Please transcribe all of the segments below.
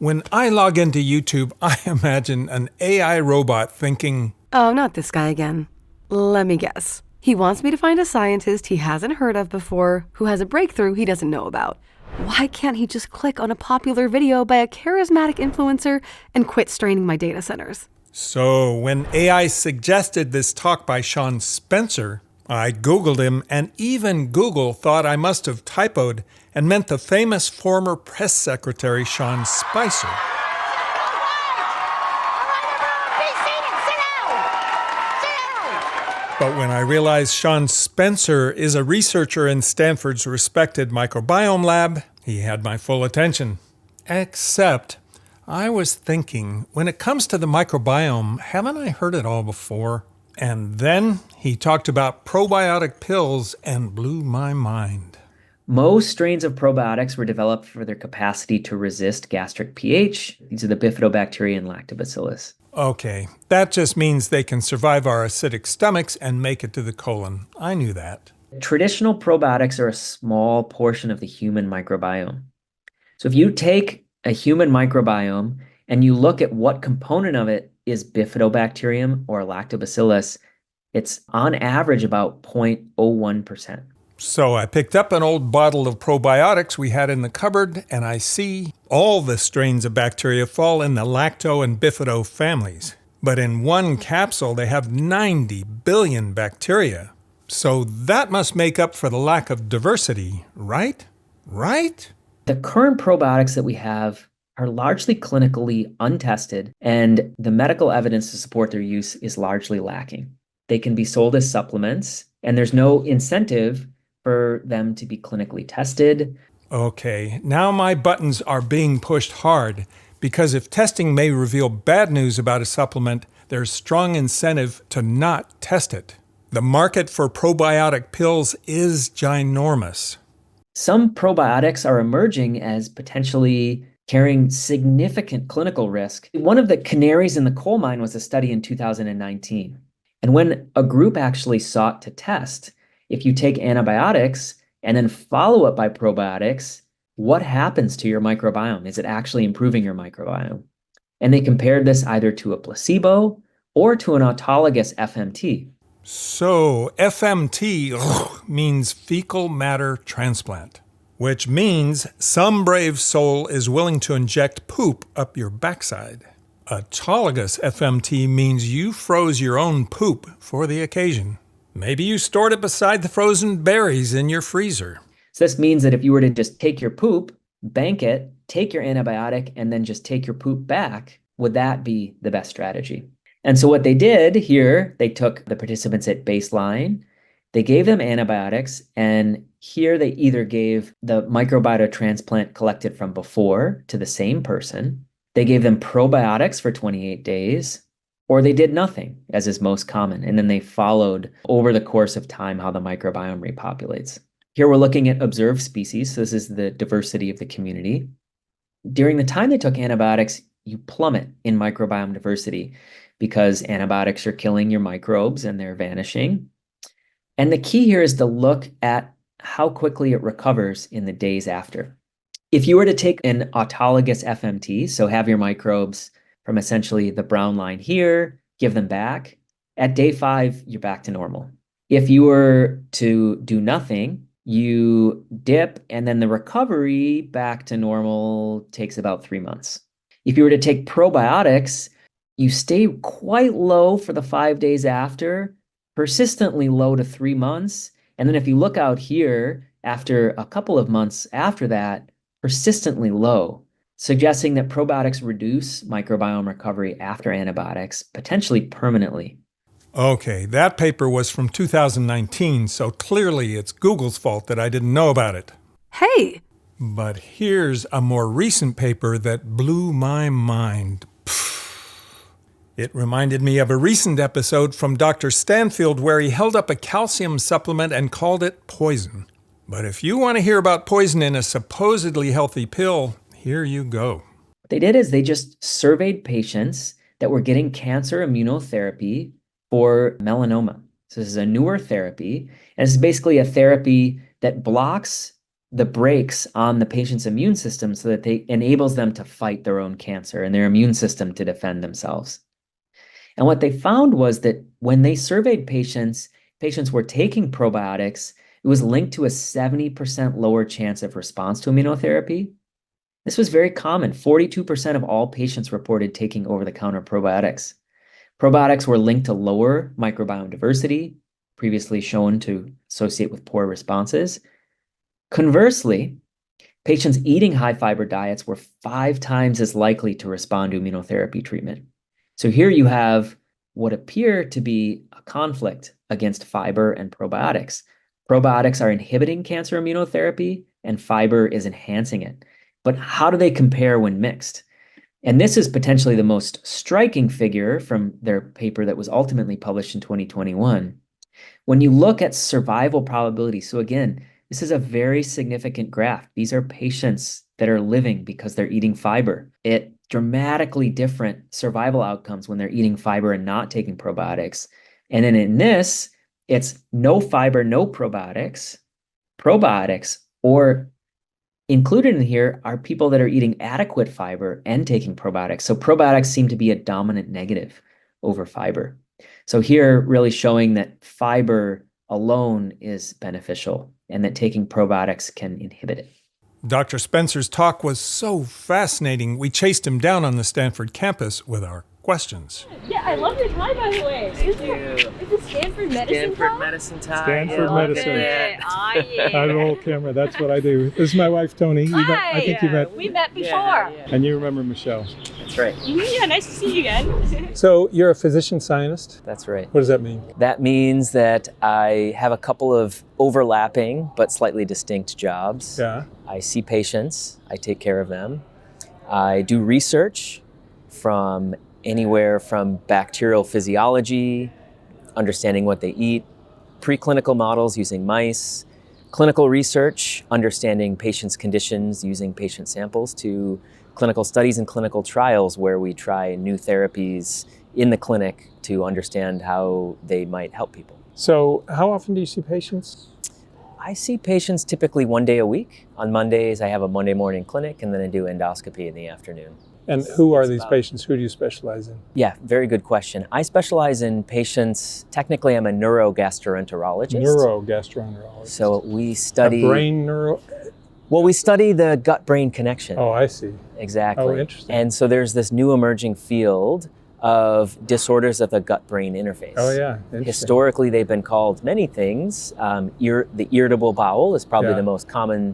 When I log into YouTube, I imagine an AI robot thinking, Oh, not this guy again. Let me guess. He wants me to find a scientist he hasn't heard of before who has a breakthrough he doesn't know about. Why can't he just click on a popular video by a charismatic influencer and quit straining my data centers? So when AI suggested this talk by Sean Spencer, I Googled him, and even Google thought I must have typoed and meant the famous former press secretary Sean Spicer. But when I realized Sean Spencer is a researcher in Stanford's respected microbiome lab, he had my full attention. Except, I was thinking, when it comes to the microbiome, haven't I heard it all before? And then he talked about probiotic pills and blew my mind. Most strains of probiotics were developed for their capacity to resist gastric pH. These are the bifidobacteria and lactobacillus. Okay, that just means they can survive our acidic stomachs and make it to the colon. I knew that. Traditional probiotics are a small portion of the human microbiome. So if you take a human microbiome and you look at what component of it is bifidobacterium or lactobacillus, it's on average about 0.01%. So I picked up an old bottle of probiotics we had in the cupboard, and I see all the strains of bacteria fall in the lacto and bifido families. But in one capsule, they have 90 billion bacteria. So that must make up for the lack of diversity, right? Right? The current probiotics that we have are largely clinically untested, and the medical evidence to support their use is largely lacking. They can be sold as supplements, and there's no incentive for them to be clinically tested. Okay, now my buttons are being pushed hard, because if testing may reveal bad news about a supplement, there's strong incentive to not test it. The market for probiotic pills is ginormous. Some probiotics are emerging as potentially carrying significant clinical risk. One of the canaries in the coal mine was a study in 2019. And when a group actually sought to test, if you take antibiotics and then follow up by probiotics, what happens to your microbiome? Is it actually improving your microbiome? And they compared this either to a placebo or to an autologous FMT. So FMT means fecal matter transplant, which means some brave soul is willing to inject poop up your backside. Autologous FMT means you froze your own poop for the occasion. Maybe you stored it beside the frozen berries in your freezer. So this means that if you were to just take your poop, bank it, take your antibiotic, and then just take your poop back, would that be the best strategy? And so what they did here, they took the participants at baseline, they gave them antibiotics, and here they either gave the microbiota transplant collected from before to the same person, they gave them probiotics for 28 days, or they did nothing, as is most common, and then they followed over the course of time how the microbiome repopulates. Here we're looking at observed species, so this is the diversity of the community. During the time they took antibiotics, you plummet in microbiome diversity because antibiotics are killing your microbes and they're vanishing. And the key here is to look at how quickly it recovers in the days after. If you were to take an autologous FMT, so have your microbes from essentially the brown line here, give them back, at day 5, you're back to normal. If you were to do nothing, you dip, and then the recovery back to normal takes about 3 months. If you were to take probiotics, you stay quite low for the 5 days after, persistently low to 3 months. And then if you look out here, after a couple of months after that, persistently low, suggesting that probiotics reduce microbiome recovery after antibiotics, potentially permanently. Okay, that paper was from 2019, so clearly it's Google's fault that I didn't know about it. Hey! But here's a more recent paper that blew my mind. It reminded me of a recent episode from Dr. Stanford where he held up a calcium supplement and called it poison. But if you want to hear about poison in a supposedly healthy pill, here you go. What they did is they just surveyed patients that were getting cancer immunotherapy for melanoma. So this is a newer therapy, and it's basically a therapy that blocks the brakes on the patient's immune system so that they enables them to fight their own cancer and their immune system to defend themselves. And what they found was that when they surveyed patients were taking probiotics, it was linked to a 70% lower chance of response to immunotherapy. This was very common. 42% of all patients reported taking over-the-counter probiotics. Probiotics were linked to lower microbiome diversity, previously shown to associate with poor responses. Conversely, patients eating high-fiber diets were 5 times as likely to respond to immunotherapy treatment. So here you have what appear to be a conflict against fiber and probiotics. Probiotics are inhibiting cancer immunotherapy, and fiber is enhancing it. But how do they compare when mixed? And this is potentially the most striking figure from their paper that was ultimately published in 2021. When you look at survival probability, so again, this is a very significant graph. These are patients that are living because they're eating fiber. It dramatically different survival outcomes when they're eating fiber and not taking probiotics. And then in this, it's no fiber, no probiotics. Probiotics, or included in here, are people that are eating adequate fiber and taking probiotics. So probiotics seem to be a dominant negative over fiber. So here, really showing that fiber alone is beneficial and that taking probiotics can inhibit it. Dr. Spencer's talk was so fascinating, we chased him down on the Stanford campus with our questions. Yeah, I love your tie, by the way. Is it Stanford medicine tie? medicine tie. Stanford medicine. Yeah. I roll camera. That's what I do. This is my wife, Tony. Hi. I think you met. We met before. And you remember Michelle. That's right. Yeah, nice to see you again. So you're a physician scientist? That's right. What does that mean? That means that I have a couple of overlapping but slightly distinct jobs. Yeah. I see patients, I take care of them. I do research from anywhere from bacterial physiology, understanding what they eat, preclinical models using mice, clinical research, understanding patients' conditions using patient samples, to clinical studies and clinical trials where we try new therapies in the clinic to understand how they might help people. So how often do you see patients? I see patients typically 1 day a week. On Mondays, I have a Monday morning clinic, and then I do endoscopy in the afternoon. And who are these patients? Who do you specialize in? Yeah, very good question. I specialize in patients, technically I'm a neurogastroenterologist. Neurogastroenterologist. So we study... brain neuro... Well, we study the gut-brain connection. Oh, I see. Exactly. Oh, interesting. And so there's this new emerging field of disorders of the gut-brain interface. Oh, yeah. Interesting. Historically, they've been called many things. The irritable bowel is probably the most common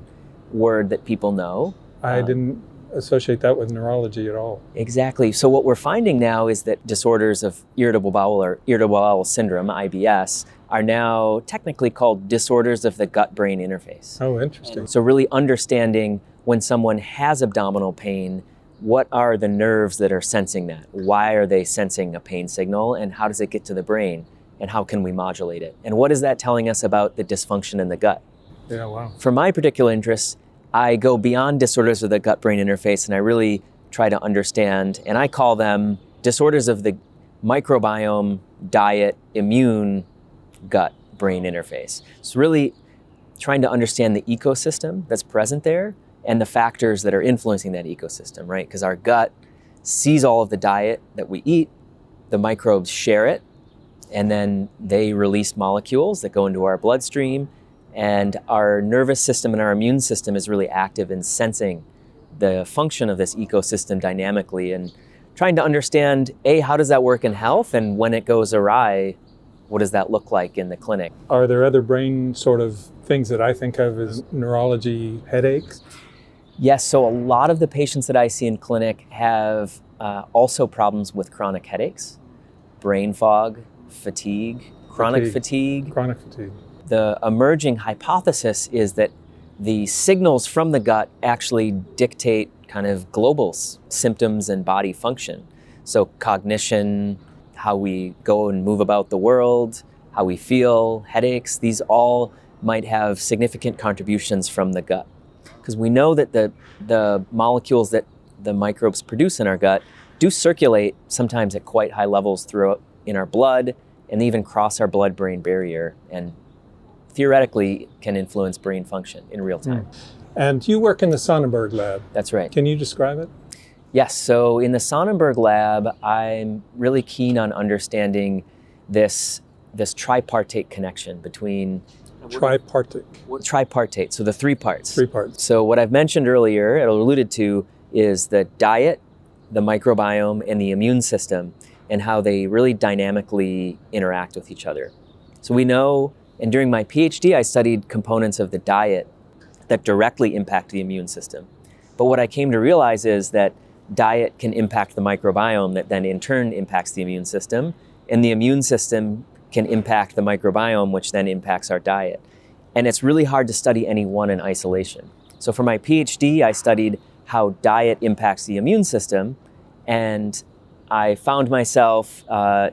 word that people know. I didn't associate that with neurology at all. Exactly. So what we're finding now is that disorders of irritable bowel or irritable bowel syndrome, IBS, are now technically called disorders of the gut-brain interface. Oh, interesting. So really understanding when someone has abdominal pain, what are the nerves that are sensing that? Why are they sensing a pain signal, and how does it get to the brain, and how can we modulate it? And what is that telling us about the dysfunction in the gut? Yeah, wow. For my particular interests, I go beyond disorders of the gut-brain interface, and I really try to understand, and I call them disorders of the microbiome, diet, immune, gut-brain interface. So really trying to understand the ecosystem that's present there and the factors that are influencing that ecosystem, right? Because our gut sees all of the diet that we eat, the microbes share it, and then they release molecules that go into our bloodstream. And our nervous system and our immune system is really active in sensing the function of this ecosystem dynamically and trying to understand, A, how does that work in health? And when it goes awry, what does that look like in the clinic? Are there other brain sort of things that I think of as neurology headaches? Yes, so a lot of the patients that I see in clinic have also problems with chronic headaches, brain fog, fatigue, chronic fatigue. Chronic fatigue. The emerging hypothesis is that the signals from the gut actually dictate kind of global symptoms and body function. So cognition, how we go and move about the world, how we feel, headaches, these all might have significant contributions from the gut. Because we know that the molecules that the microbes produce in our gut do circulate sometimes at quite high levels throughout in our blood and even cross our blood-brain barrier and theoretically can influence brain function in real time. And you work in the Sonnenberg lab. That's right. Can you describe it? Yes, so in the Sonnenberg lab, I'm really keen on understanding this tripartite connection between... Tripartite, so the three parts. Three parts. So what I've mentioned earlier, it alluded to, is the diet, the microbiome, and the immune system, and how they really dynamically interact with each other. So we know, and during my PhD, I studied components of the diet that directly impact the immune system. But what I came to realize is that diet can impact the microbiome that then in turn impacts the immune system, and the immune system can impact the microbiome, which then impacts our diet. And it's really hard to study any one in isolation. So for my PhD, I studied how diet impacts the immune system, and I found myself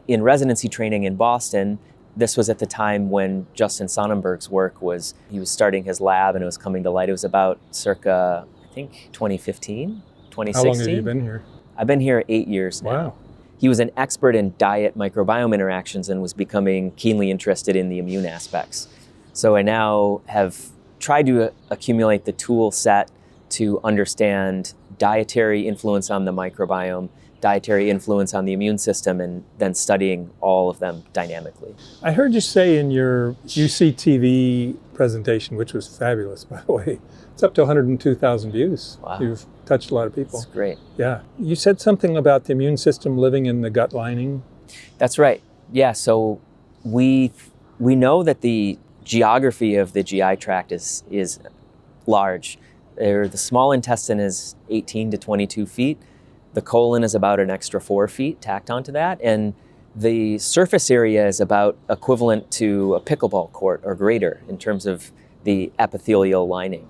in residency training in Boston. This was at the time when Justin Sonnenberg's work he was starting his lab and it was coming to light. It was about circa, I think, 2015, 2016. How long have you been here? I've been here 8 years now. Wow. He was an expert in diet microbiome interactions and was becoming keenly interested in the immune aspects. So I now have tried to accumulate the tool set to understand dietary influence on the microbiome, dietary influence on the immune system, and then studying all of them dynamically. I heard you say in your UCTV presentation, which was fabulous, by the way, it's up to 102,000 views. Wow. You've touched a lot of people. That's great. Yeah. You said something about the immune system living in the gut lining. That's right. Yeah, so we know that the geography of the GI tract is large. The small intestine is 18 to 22 feet. The colon is about an extra 4 feet tacked onto that. And the surface area is about equivalent to a pickleball court or greater in terms of the epithelial lining.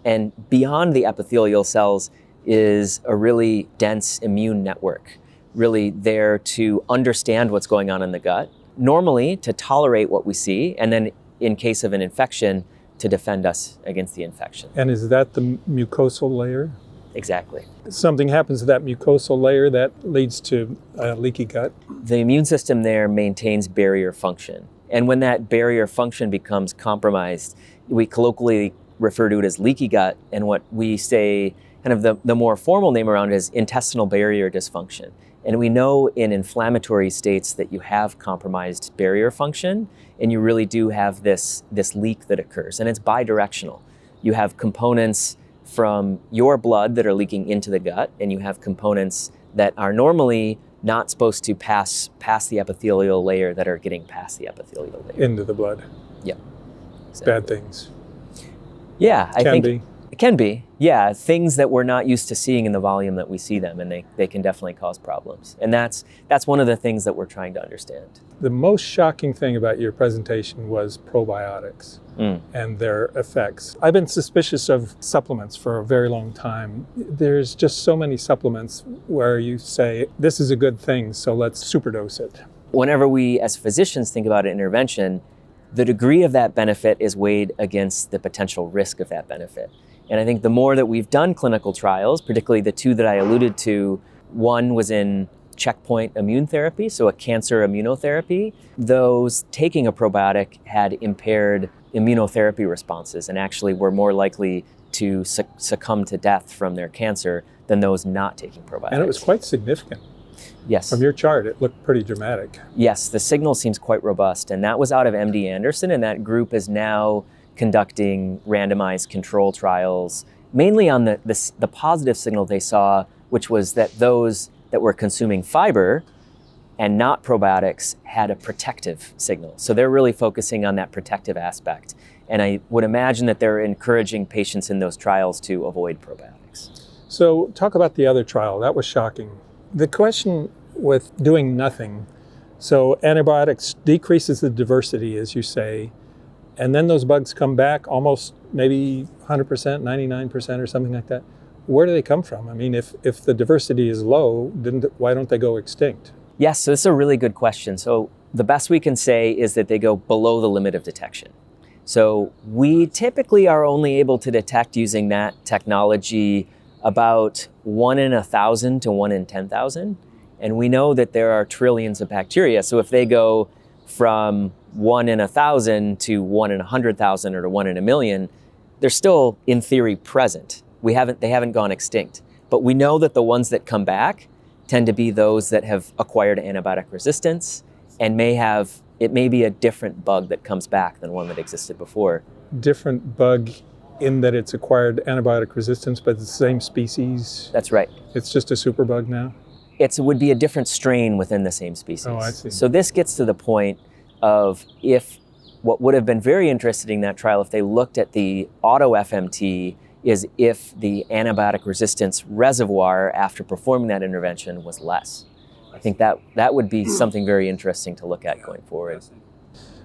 And beyond the epithelial cells is a really dense immune network, really there to understand what's going on in the gut, normally to tolerate what we see, and then in case of an infection, to defend us against the infection. And is that the mucosal layer? Exactly. Something happens to that mucosal layer that leads to a leaky gut? The immune system there maintains barrier function. And when that barrier function becomes compromised, we colloquially refer to it as leaky gut. And what we say, kind of the more formal name around it is intestinal barrier dysfunction. And we know in inflammatory states that you have compromised barrier function, and you really do have this leak that occurs. And it's bidirectional. You have components from your blood that are leaking into the gut, and you have components that are normally not supposed to pass the epithelial layer that are getting past the epithelial layer. Into the blood. Yeah. Exactly. Bad things. Yeah, I think be. It can be. Yeah, things that we're not used to seeing in the volume that we see them, and they can definitely cause problems. And that's one of the things that we're trying to understand. The most shocking thing about your presentation was probiotics and their effects. I've been suspicious of supplements for a very long time. There's just so many supplements where you say, this is a good thing, so let's superdose it. Whenever we as physicians think about an intervention, the degree of that benefit is weighed against the potential risk of that benefit. And I think the more that we've done clinical trials, particularly the two that I alluded to, one was in checkpoint immune therapy, so a cancer immunotherapy. Those taking a probiotic had impaired immunotherapy responses and actually were more likely to succumb to death from their cancer than those not taking probiotics. And it was quite significant. Yes. From your chart, it looked pretty dramatic. Yes, the signal seems quite robust, and that was out of MD Anderson, and that group is now conducting randomized control trials, mainly on the positive signal they saw, which was that those that were consuming fiber and not probiotics had a protective signal. So they're really focusing on that protective aspect. And I would imagine that they're encouraging patients in those trials to avoid probiotics. So talk about the other trial. That was shocking. The question with doing nothing, so antibiotics decreases the diversity, as you say, and then those bugs come back almost maybe 100%, 99% or something like that. Where do they come from? I mean, if the diversity is low, why don't they go extinct? Yes, so this is a really good question. So the best we can say is that they go below the limit of detection. So we typically are only able to detect using that technology about 1 in 1,000 to 1 in 10,000. And we know that there are trillions of bacteria. So if they go from 1 in 1,000 to 1 in 100,000 or to 1 in a million, they're still in theory present. They haven't gone extinct. But we know that the ones that come back tend to be those that have acquired antibiotic resistance and it may be a different bug that comes back than one that existed before. Different bug in that it's acquired antibiotic resistance, but it's the same species? That's right. It's just a superbug now? It would be a different strain within the same species. Oh, I see. So this gets to the point of what would have been very interesting in that trial if they looked at the auto-FMT is if the antibiotic resistance reservoir after performing that intervention was less. I think that would be something very interesting to look at going forward.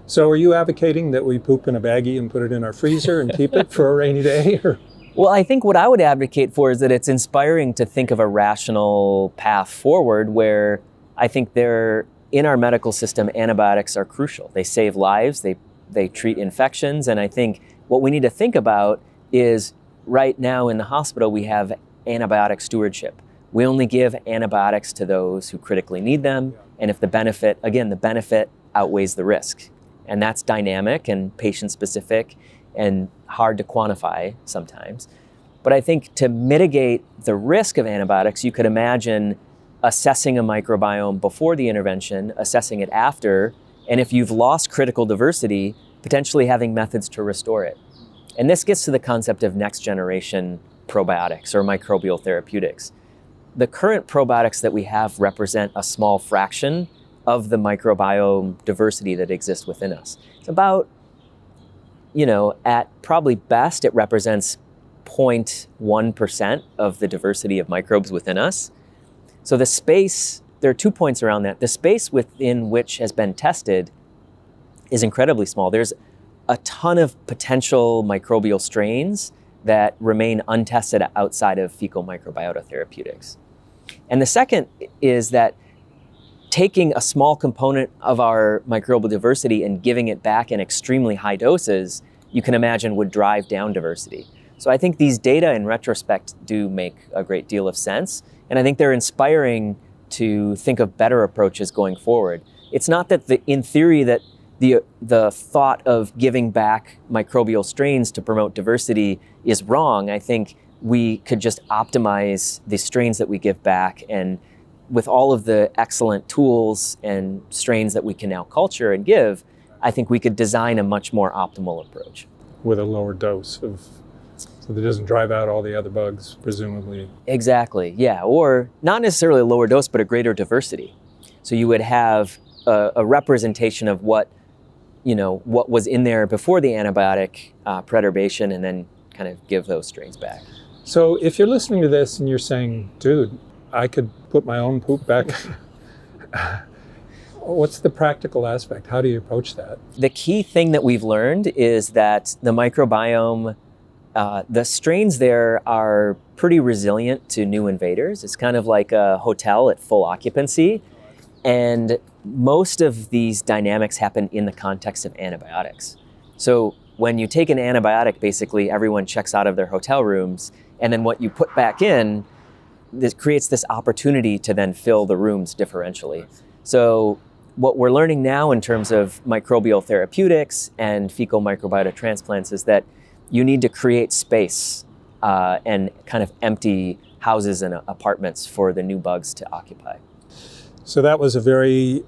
So are you advocating that we poop in a baggie and put it in our freezer and keep it for a rainy day? Or? Well, I think what I would advocate for is that it's inspiring to think of a rational path forward where I think in our medical system, antibiotics are crucial. They save lives, they treat infections, and I think what we need to think about is right now in the hospital we have antibiotic stewardship. We only give antibiotics to those who critically need them, and if the benefit outweighs the risk. And that's dynamic and patient-specific and hard to quantify sometimes. But I think to mitigate the risk of antibiotics, you could imagine assessing a microbiome before the intervention, assessing it after, and if you've lost critical diversity, potentially having methods to restore it. And this gets to the concept of next-generation probiotics or microbial therapeutics. The current probiotics that we have represent a small fraction of the microbiome diversity that exists within us. It's about, at probably best, it represents 0.1% of the diversity of microbes within us. So the space, there are 2 points around that. The space within which has been tested is incredibly small. There's a ton of potential microbial strains that remain untested outside of fecal microbiota therapeutics. And the second is that taking a small component of our microbial diversity and giving it back in extremely high doses, you can imagine would drive down diversity. So I think these data in retrospect do make a great deal of sense. And I think they're inspiring to think of better approaches going forward. It's not that in theory that the thought of giving back microbial strains to promote diversity is wrong. I think we could just optimize the strains that we give back, and with all of the excellent tools and strains that we can now culture and give, I think we could design a much more optimal approach. With a lower dose so that it doesn't drive out all the other bugs, presumably. Exactly, yeah. Or not necessarily a lower dose, but a greater diversity. So you would have a representation of what was in there before the antibiotic perturbation, and then kind of give those strains back. So if you're listening to this and you're saying, dude, I could put my own poop back, what's the practical aspect? How do you approach that? The key thing that we've learned is that the microbiome, the strains there are pretty resilient to new invaders. It's kind of like a hotel at full occupancy. And most of these dynamics happen in the context of antibiotics. So when you take an antibiotic, basically everyone checks out of their hotel rooms, and then what you put back in, this creates this opportunity to then fill the rooms differentially. So what we're learning now in terms of microbial therapeutics and fecal microbiota transplants is that you need to create space and kind of empty houses and apartments for the new bugs to occupy. So that was a very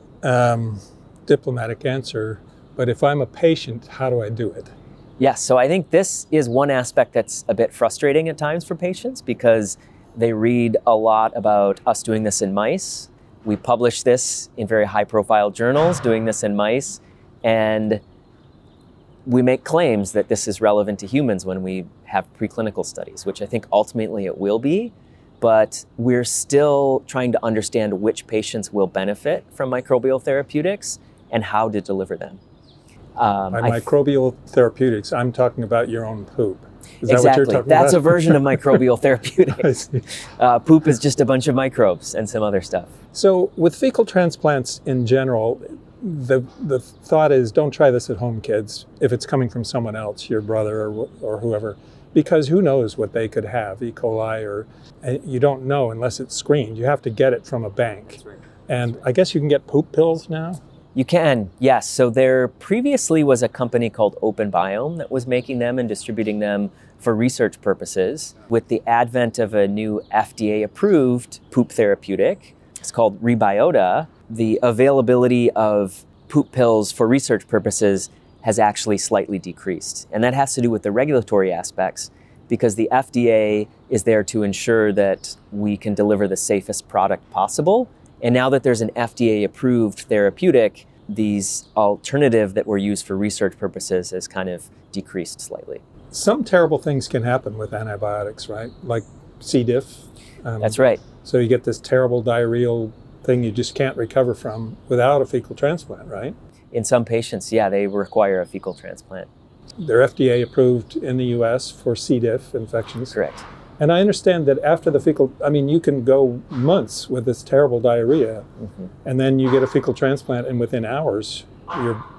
diplomatic answer, but if I'm a patient, how do I do it? Yes, so I think this is one aspect that's a bit frustrating at times for patients because they read a lot about us doing this in mice. We publish this in very high-profile journals, doing this in mice, and we make claims that this is relevant to humans when we have preclinical studies, which I think ultimately it will be, but we're still trying to understand which patients will benefit from microbial therapeutics and how to deliver them. By microbial therapeutics, I'm talking about your own poop. Is that exactly. what you're talking That's about? a version of microbial therapeutics. I see. Poop is just a bunch of microbes and some other stuff. So with fecal transplants in general, the thought is don't try this at home, kids, if it's coming from someone else, your brother or whoever, because who knows what they could have, E. coli, you don't know unless it's screened. You have to get it from a bank. That's right. And I guess you can get poop pills now? You can, yes. So there previously was a company called Microbiome that was making them and distributing them for research purposes. With the advent of a new FDA-approved poop therapeutic, it's called Rebiota, the availability of poop pills for research purposes has actually slightly decreased. And that has to do with the regulatory aspects, because the FDA is there to ensure that we can deliver the safest product possible. And now that there's an FDA-approved therapeutic, these alternative that were used for research purposes has kind of decreased slightly. Some terrible things can happen with antibiotics, right? Like C. diff. That's right. So you get this terrible diarrheal thing you just can't recover from without a fecal transplant, right? In some patients, yeah, they require a fecal transplant. They're FDA approved in the US for C. diff infections. Correct. And I understand that after the fecal, I mean, you can go months with this terrible diarrhea, and then you get a fecal transplant, and within hours,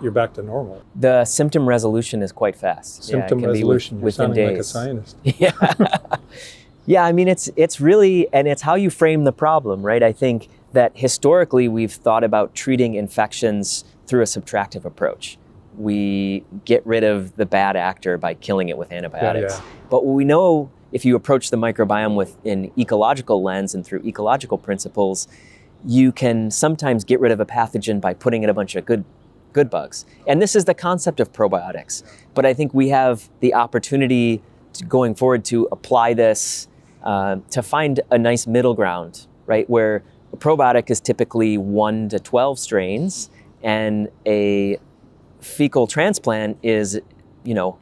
you're back to normal. The symptom resolution is quite fast. Symptom resolution, you're within sounding days. like a scientist. Yeah. Yeah, I mean, it's really, and it's how you frame the problem, right? I think that historically we've thought about treating infections through a subtractive approach. We get rid of the bad actor by killing it with antibiotics. Yeah. But what we know, if you approach the microbiome with an ecological lens and through ecological principles, you can sometimes get rid of a pathogen by putting in a bunch of good bugs. And this is the concept of probiotics. But I think we have the opportunity going forward to apply this to find a nice middle ground, right? Where a probiotic is typically 1 to 12 strains, and a fecal transplant is,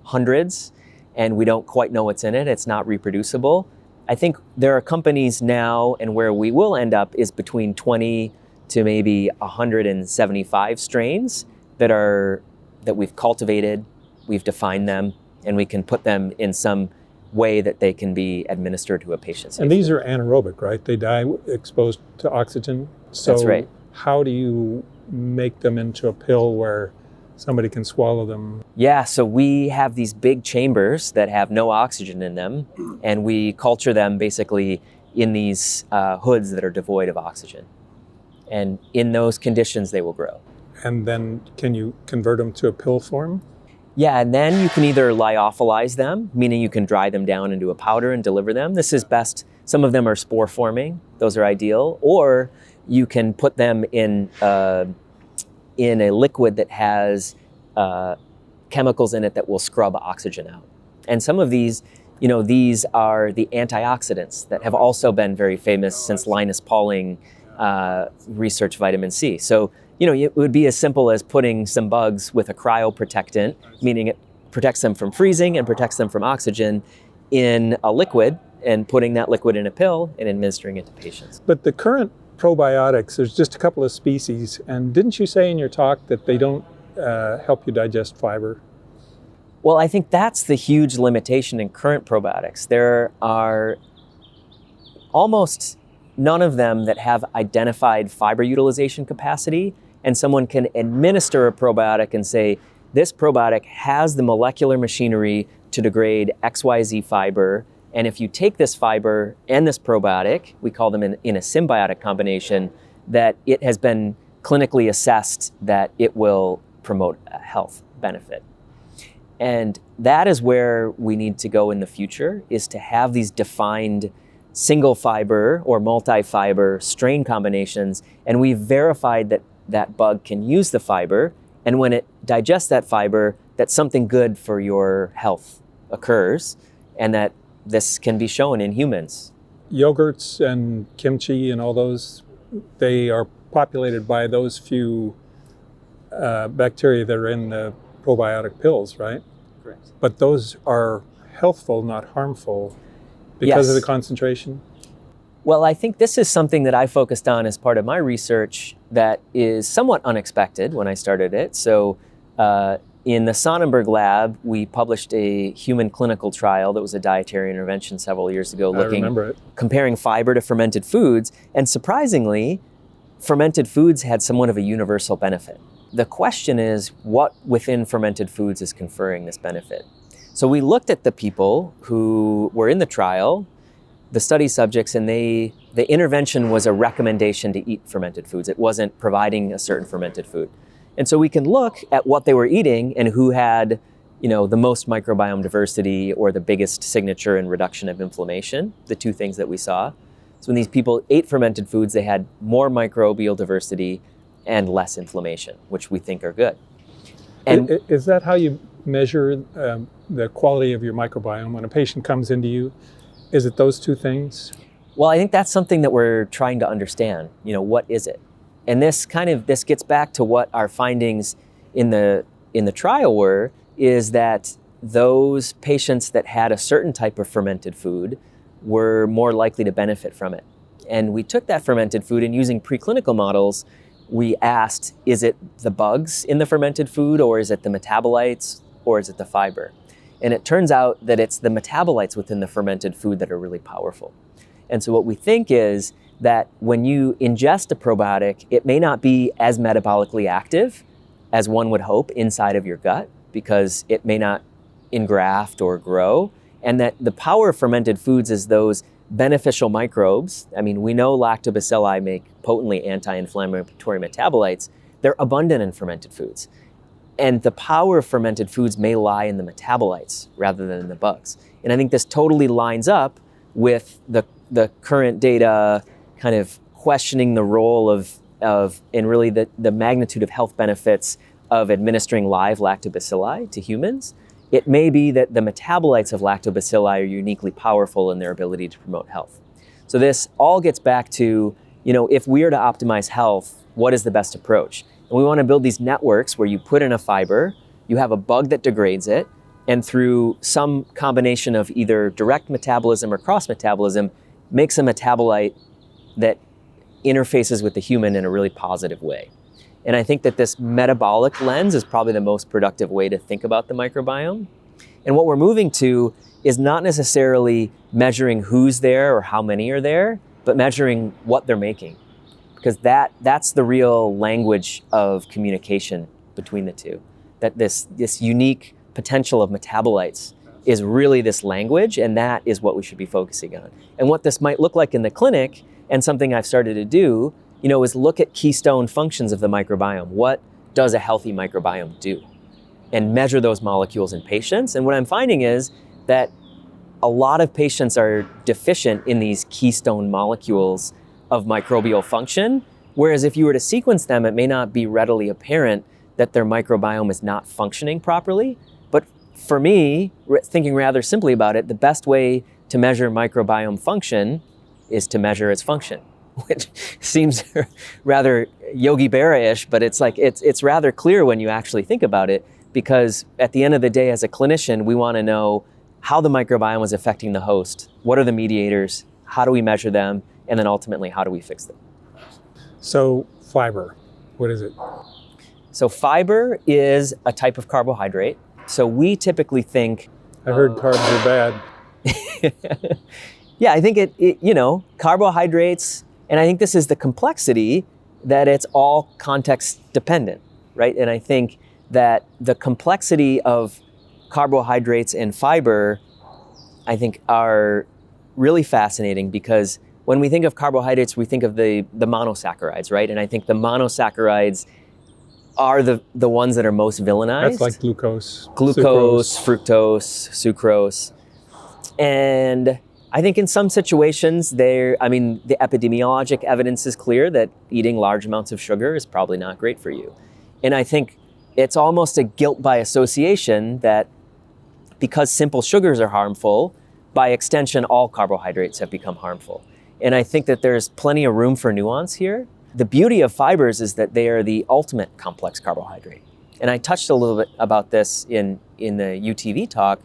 hundreds, and we don't quite know what's in it. It's not reproducible. I think there are companies now, and where we will end up is between 20 to maybe 175 strains that we've cultivated, we've defined them, and we can put them in some way that they can be administered to a patient safely. And these are anaerobic, right? They die exposed to oxygen. So That's right. How do you make them into a pill where somebody can swallow them? Yeah, so we have these big chambers that have no oxygen in them, and we culture them basically in these hoods that are devoid of oxygen. And in those conditions, they will grow. And then can you convert them to a pill form? Yeah, and then you can either lyophilize them, meaning you can dry them down into a powder and deliver them. This is best. Some of them are spore forming. Those are ideal. Or you can put them in a liquid that has chemicals in it that will scrub oxygen out. And some of these, these are the antioxidants that have also been very famous since Linus Pauling researched vitamin C. So, it would be as simple as putting some bugs with a cryoprotectant, meaning it protects them from freezing and protects them from oxygen, in a liquid, and putting that liquid in a pill and administering it to patients. But the current probiotics, there's just a couple of species, and didn't you say in your talk that they don't help you digest fiber? Well, I think that's the huge limitation in current probiotics. There are almost none of them that have identified fiber utilization capacity, and someone can administer a probiotic and say, this probiotic has the molecular machinery to degrade XYZ fiber, and if you take this fiber and this probiotic, we call them in a symbiotic combination, that it has been clinically assessed that it will promote a health benefit. And that is where we need to go in the future, is to have these defined single fiber or multi-fiber strain combinations, and we've verified that that bug can use the fiber, and when it digests that fiber, that something good for your health occurs, and that this can be shown in humans. Yogurts and kimchi and all those, they are populated by those few bacteria that are in the probiotic pills, right? Correct. But those are healthful, not harmful, because Yes. of the concentration? Well, I think this is something that I focused on as part of my research that is somewhat unexpected when I started it. So in the Sonnenberg lab, we published a human clinical trial that was a dietary intervention several years ago, comparing fiber to fermented foods. And surprisingly, fermented foods had somewhat of a universal benefit. The question is, what within fermented foods is conferring this benefit? So we looked at the people who were in the trial, the study subjects, and the intervention was a recommendation to eat fermented foods. It wasn't providing a certain fermented food. And so we can look at what they were eating and who had, the most microbiome diversity or the biggest signature in reduction of inflammation, the two things that we saw. So when these people ate fermented foods, they had more microbial diversity and less inflammation, which we think are good. And is that how you measure the quality of your microbiome when a patient comes into you? Is it those two things? Well, I think that's something that we're trying to understand. What is it? And this gets back to what our findings in the trial were, is that those patients that had a certain type of fermented food were more likely to benefit from it. And we took that fermented food and using preclinical models, we asked, is it the bugs in the fermented food, or is it the metabolites, or is it the fiber? And it turns out that it's the metabolites within the fermented food that are really powerful. And so what we think is that when you ingest a probiotic, it may not be as metabolically active as one would hope inside of your gut, because it may not engraft or grow. And that the power of fermented foods is those beneficial microbes. I mean, we know lactobacilli make potently anti-inflammatory metabolites. They're abundant in fermented foods. And the power of fermented foods may lie in the metabolites rather than in the bugs. And I think this totally lines up with the current data kind of questioning the role of and really the magnitude of health benefits of administering live lactobacilli to humans. It may be that the metabolites of lactobacilli are uniquely powerful in their ability to promote health. So this all gets back to, if we are to optimize health, what is the best approach? And we want to build these networks where you put in a fiber, you have a bug that degrades it, and through some combination of either direct metabolism or cross metabolism, makes a metabolite that interfaces with the human in a really positive way. And I think that this metabolic lens is probably the most productive way to think about the microbiome. And what we're moving to is not necessarily measuring who's there or how many are there, but measuring what they're making. Because that's the real language of communication between the two. That this unique potential of metabolites is really this language, and that is what we should be focusing on. And what this might look like in the clinic, and something I've started to do, is look at keystone functions of the microbiome. What does a healthy microbiome do? And measure those molecules in patients. And what I'm finding is that a lot of patients are deficient in these keystone molecules of microbial function, whereas if you were to sequence them, it may not be readily apparent that their microbiome is not functioning properly. But for me, thinking rather simply about it, the best way to measure microbiome function is to measure its function, which seems rather Yogi Berra-ish, but it's rather clear when you actually think about it, because at the end of the day, as a clinician, we want to know how the microbiome is affecting the host. What are the mediators? How do we measure them? And then ultimately, how do we fix them? So fiber, what is it? So fiber is a type of carbohydrate. So we typically think... I heard carbs are bad. Yeah, I think carbohydrates, and I think this is the complexity, that it's all context dependent, right? And I think that the complexity of carbohydrates and fiber, I think, are really fascinating, because when we think of carbohydrates, we think of the monosaccharides, right? And I think the monosaccharides are the ones that are most villainized. That's like glucose, fructose, sucrose. And I think in some situations the epidemiologic evidence is clear that eating large amounts of sugar is probably not great for you. And I think it's almost a guilt by association that because simple sugars are harmful, by extension, all carbohydrates have become harmful. And I think that there's plenty of room for nuance here. The beauty of fibers is that they are the ultimate complex carbohydrate. And I touched a little bit about this in the UTV talk,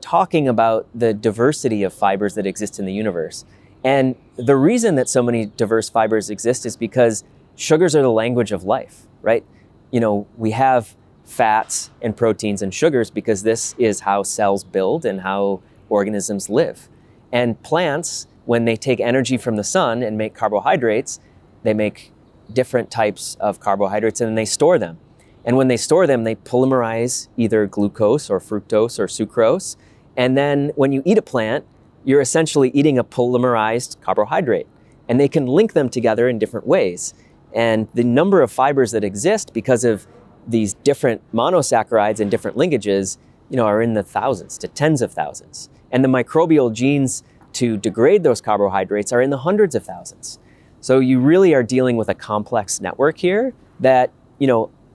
talking about the diversity of fibers that exist in the universe. And the reason that so many diverse fibers exist is because sugars are the language of life, right? We have fats and proteins and sugars because this is how cells build and how organisms live. And plants, when they take energy from the sun and make carbohydrates, they make different types of carbohydrates and then they store them. And when they store them, they polymerize either glucose or fructose or sucrose. And then when you eat a plant, you're essentially eating a polymerized carbohydrate. And they can link them together in different ways. And the number of fibers that exist because of these different monosaccharides and different linkages, are in the thousands to tens of thousands. And the microbial genes to degrade those carbohydrates are in the hundreds of thousands. So you really are dealing with a complex network here that,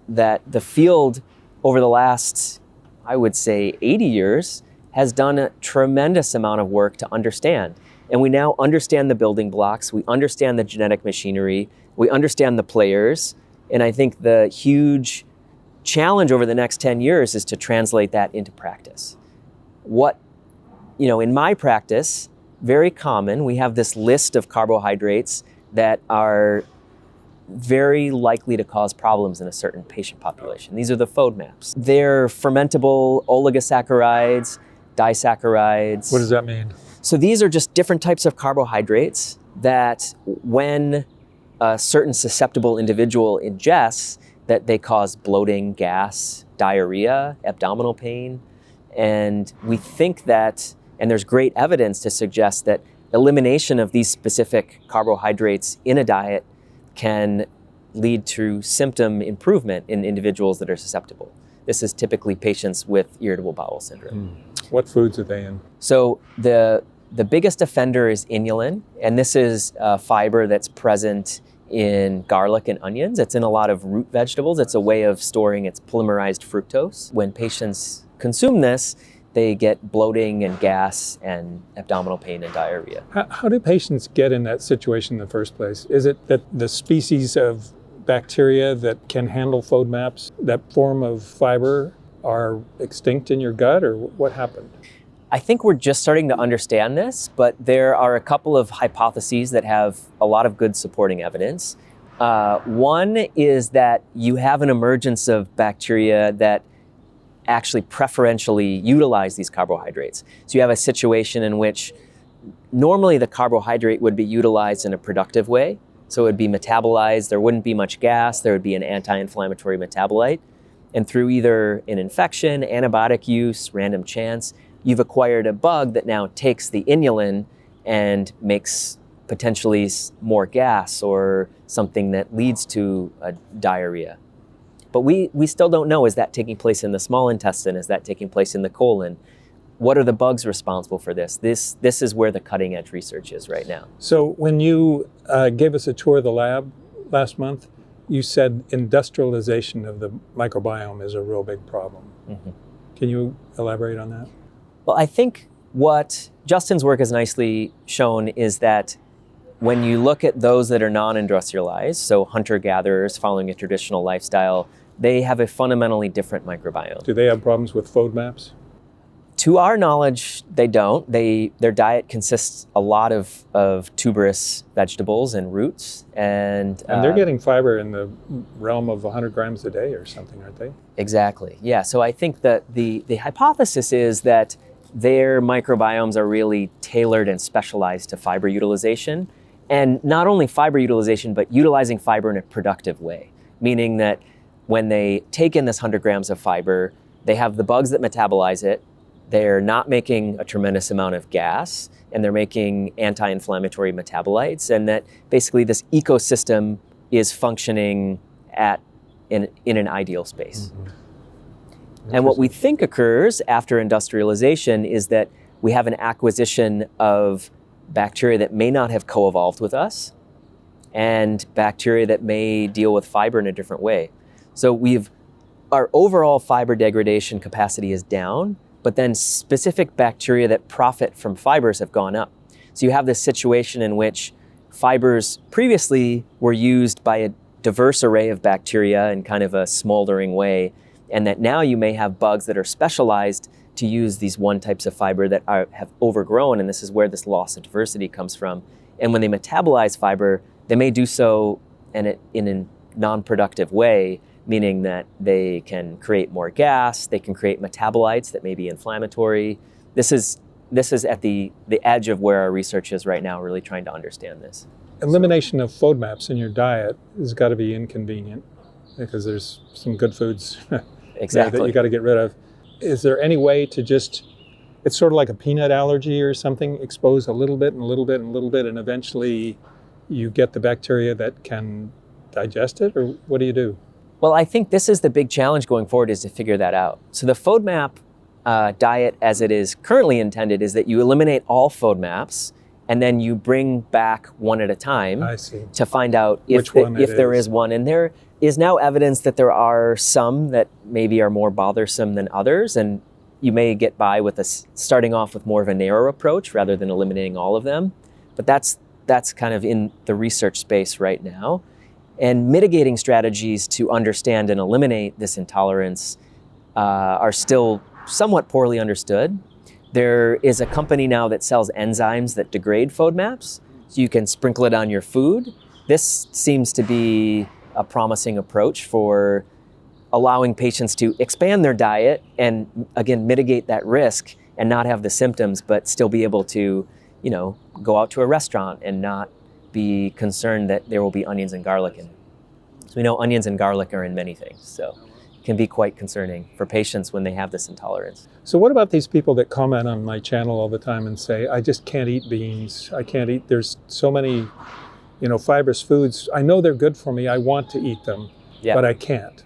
that the field over the last, I would say 80 years has done a tremendous amount of work to understand. And we now understand the building blocks, we understand the genetic machinery, we understand the players. And I think the huge challenge over the next 10 years is to translate that into practice. In my practice, very common, we have this list of carbohydrates that are very likely to cause problems in a certain patient population. These are the FODMAPs. They're fermentable oligosaccharides, disaccharides. What does that mean? So these are just different types of carbohydrates that when a certain susceptible individual ingests, that they cause bloating, gas, diarrhea, abdominal pain. And we think that, and there's great evidence to suggest that elimination of these specific carbohydrates in a diet can lead to symptom improvement in individuals that are susceptible. This is typically patients with irritable bowel syndrome. What foods are they in? So the biggest offender is inulin, and this is a fiber that's present in garlic and onions. It's in a lot of root vegetables. It's a way of storing its polymerized fructose. When patients consume this, they get bloating and gas and abdominal pain and diarrhea. How do patients get in that situation in the first place? Is it that the species of bacteria that can handle FODMAPs, that form of fiber, are extinct in your gut, or what happened? I think we're just starting to understand this, but there are a couple of hypotheses that have a lot of good supporting evidence. One is that you have an emergence of bacteria that actually preferentially utilize these carbohydrates. So you have a situation in which normally the carbohydrate would be utilized in a productive way. So it would be metabolized, there wouldn't be much gas, there would be an anti-inflammatory metabolite. And through either an infection, antibiotic use, random chance, you've acquired a bug that now takes the inulin and makes potentially more gas or something that leads to a diarrhea. But we still don't know, is that taking place in the small intestine? Is that taking place in the colon? What are the bugs responsible for this? This is where the cutting edge research is right now. So when you gave us a tour of the lab last month, you said industrialization of the microbiome is a real big problem. Mm-hmm. Can you elaborate on that? Well, I think what Justin's work has nicely shown is that when you look at those that are non-industrialized, so hunter-gatherers following a traditional lifestyle, they have a fundamentally different microbiome. Do they have problems with FODMAPs? To our knowledge, they don't. Their diet consists a lot of tuberous vegetables and roots. And they're getting fiber in the realm of 100 grams a day or something, aren't they? Exactly, yeah. So I think that the hypothesis is that their microbiomes are really tailored and specialized to fiber utilization. And not only fiber utilization, but utilizing fiber in a productive way. Meaning that when they take in this 100 grams of fiber, they have the bugs that metabolize it, they're not making a tremendous amount of gas, and they're making anti-inflammatory metabolites, and that basically this ecosystem is functioning in an ideal space. Mm-hmm. And what we think occurs after industrialization is that we have an acquisition of bacteria that may not have co-evolved with us, and bacteria that may deal with fiber in a different way. So our overall fiber degradation capacity is down, but then specific bacteria that profit from fibers have gone up. So you have this situation in which fibers previously were used by a diverse array of bacteria in kind of a smoldering way, and that now you may have bugs that are specialized to use these one types of fiber that have overgrown, and this is where this loss of diversity comes from. And when they metabolize fiber, they may do so in a non-productive way, meaning that they can create more gas, they can create metabolites that may be inflammatory. This is at the edge of where our research is right now, really trying to understand this. Elimination of FODMAPs in your diet has got to be inconvenient because there's some good foods Exactly. that you got to get rid of. Is there any way to just, it's sort of like a peanut allergy or something, expose a little bit and a little bit and a little bit, and eventually you get the bacteria that can digest it, or what do you do? Well, I think this is the big challenge going forward, is to figure that out. So the FODMAP diet as it is currently intended is that you eliminate all FODMAPs and then you bring back one at a time to find out if there is one. And there is now evidence that there are some that maybe are more bothersome than others, and you may get by with starting off with more of a narrow approach rather than eliminating all of them. But that's kind of in the research space right now. And mitigating strategies to understand and eliminate this intolerance are still somewhat poorly understood. There is a company now that sells enzymes that degrade FODMAPs, so you can sprinkle it on your food. This seems to be a promising approach for allowing patients to expand their diet and, again, mitigate that risk and not have the symptoms, but still be able to, go out to a restaurant and not be concerned that there will be onions and garlic in it. So we know onions and garlic are in many things, so it can be quite concerning for patients when they have this intolerance. So what about these people that comment on my channel all the time and say, I just can't eat beans, I can't eat, there's so many, fibrous foods, I know they're good for me, I want to eat them, but I can't.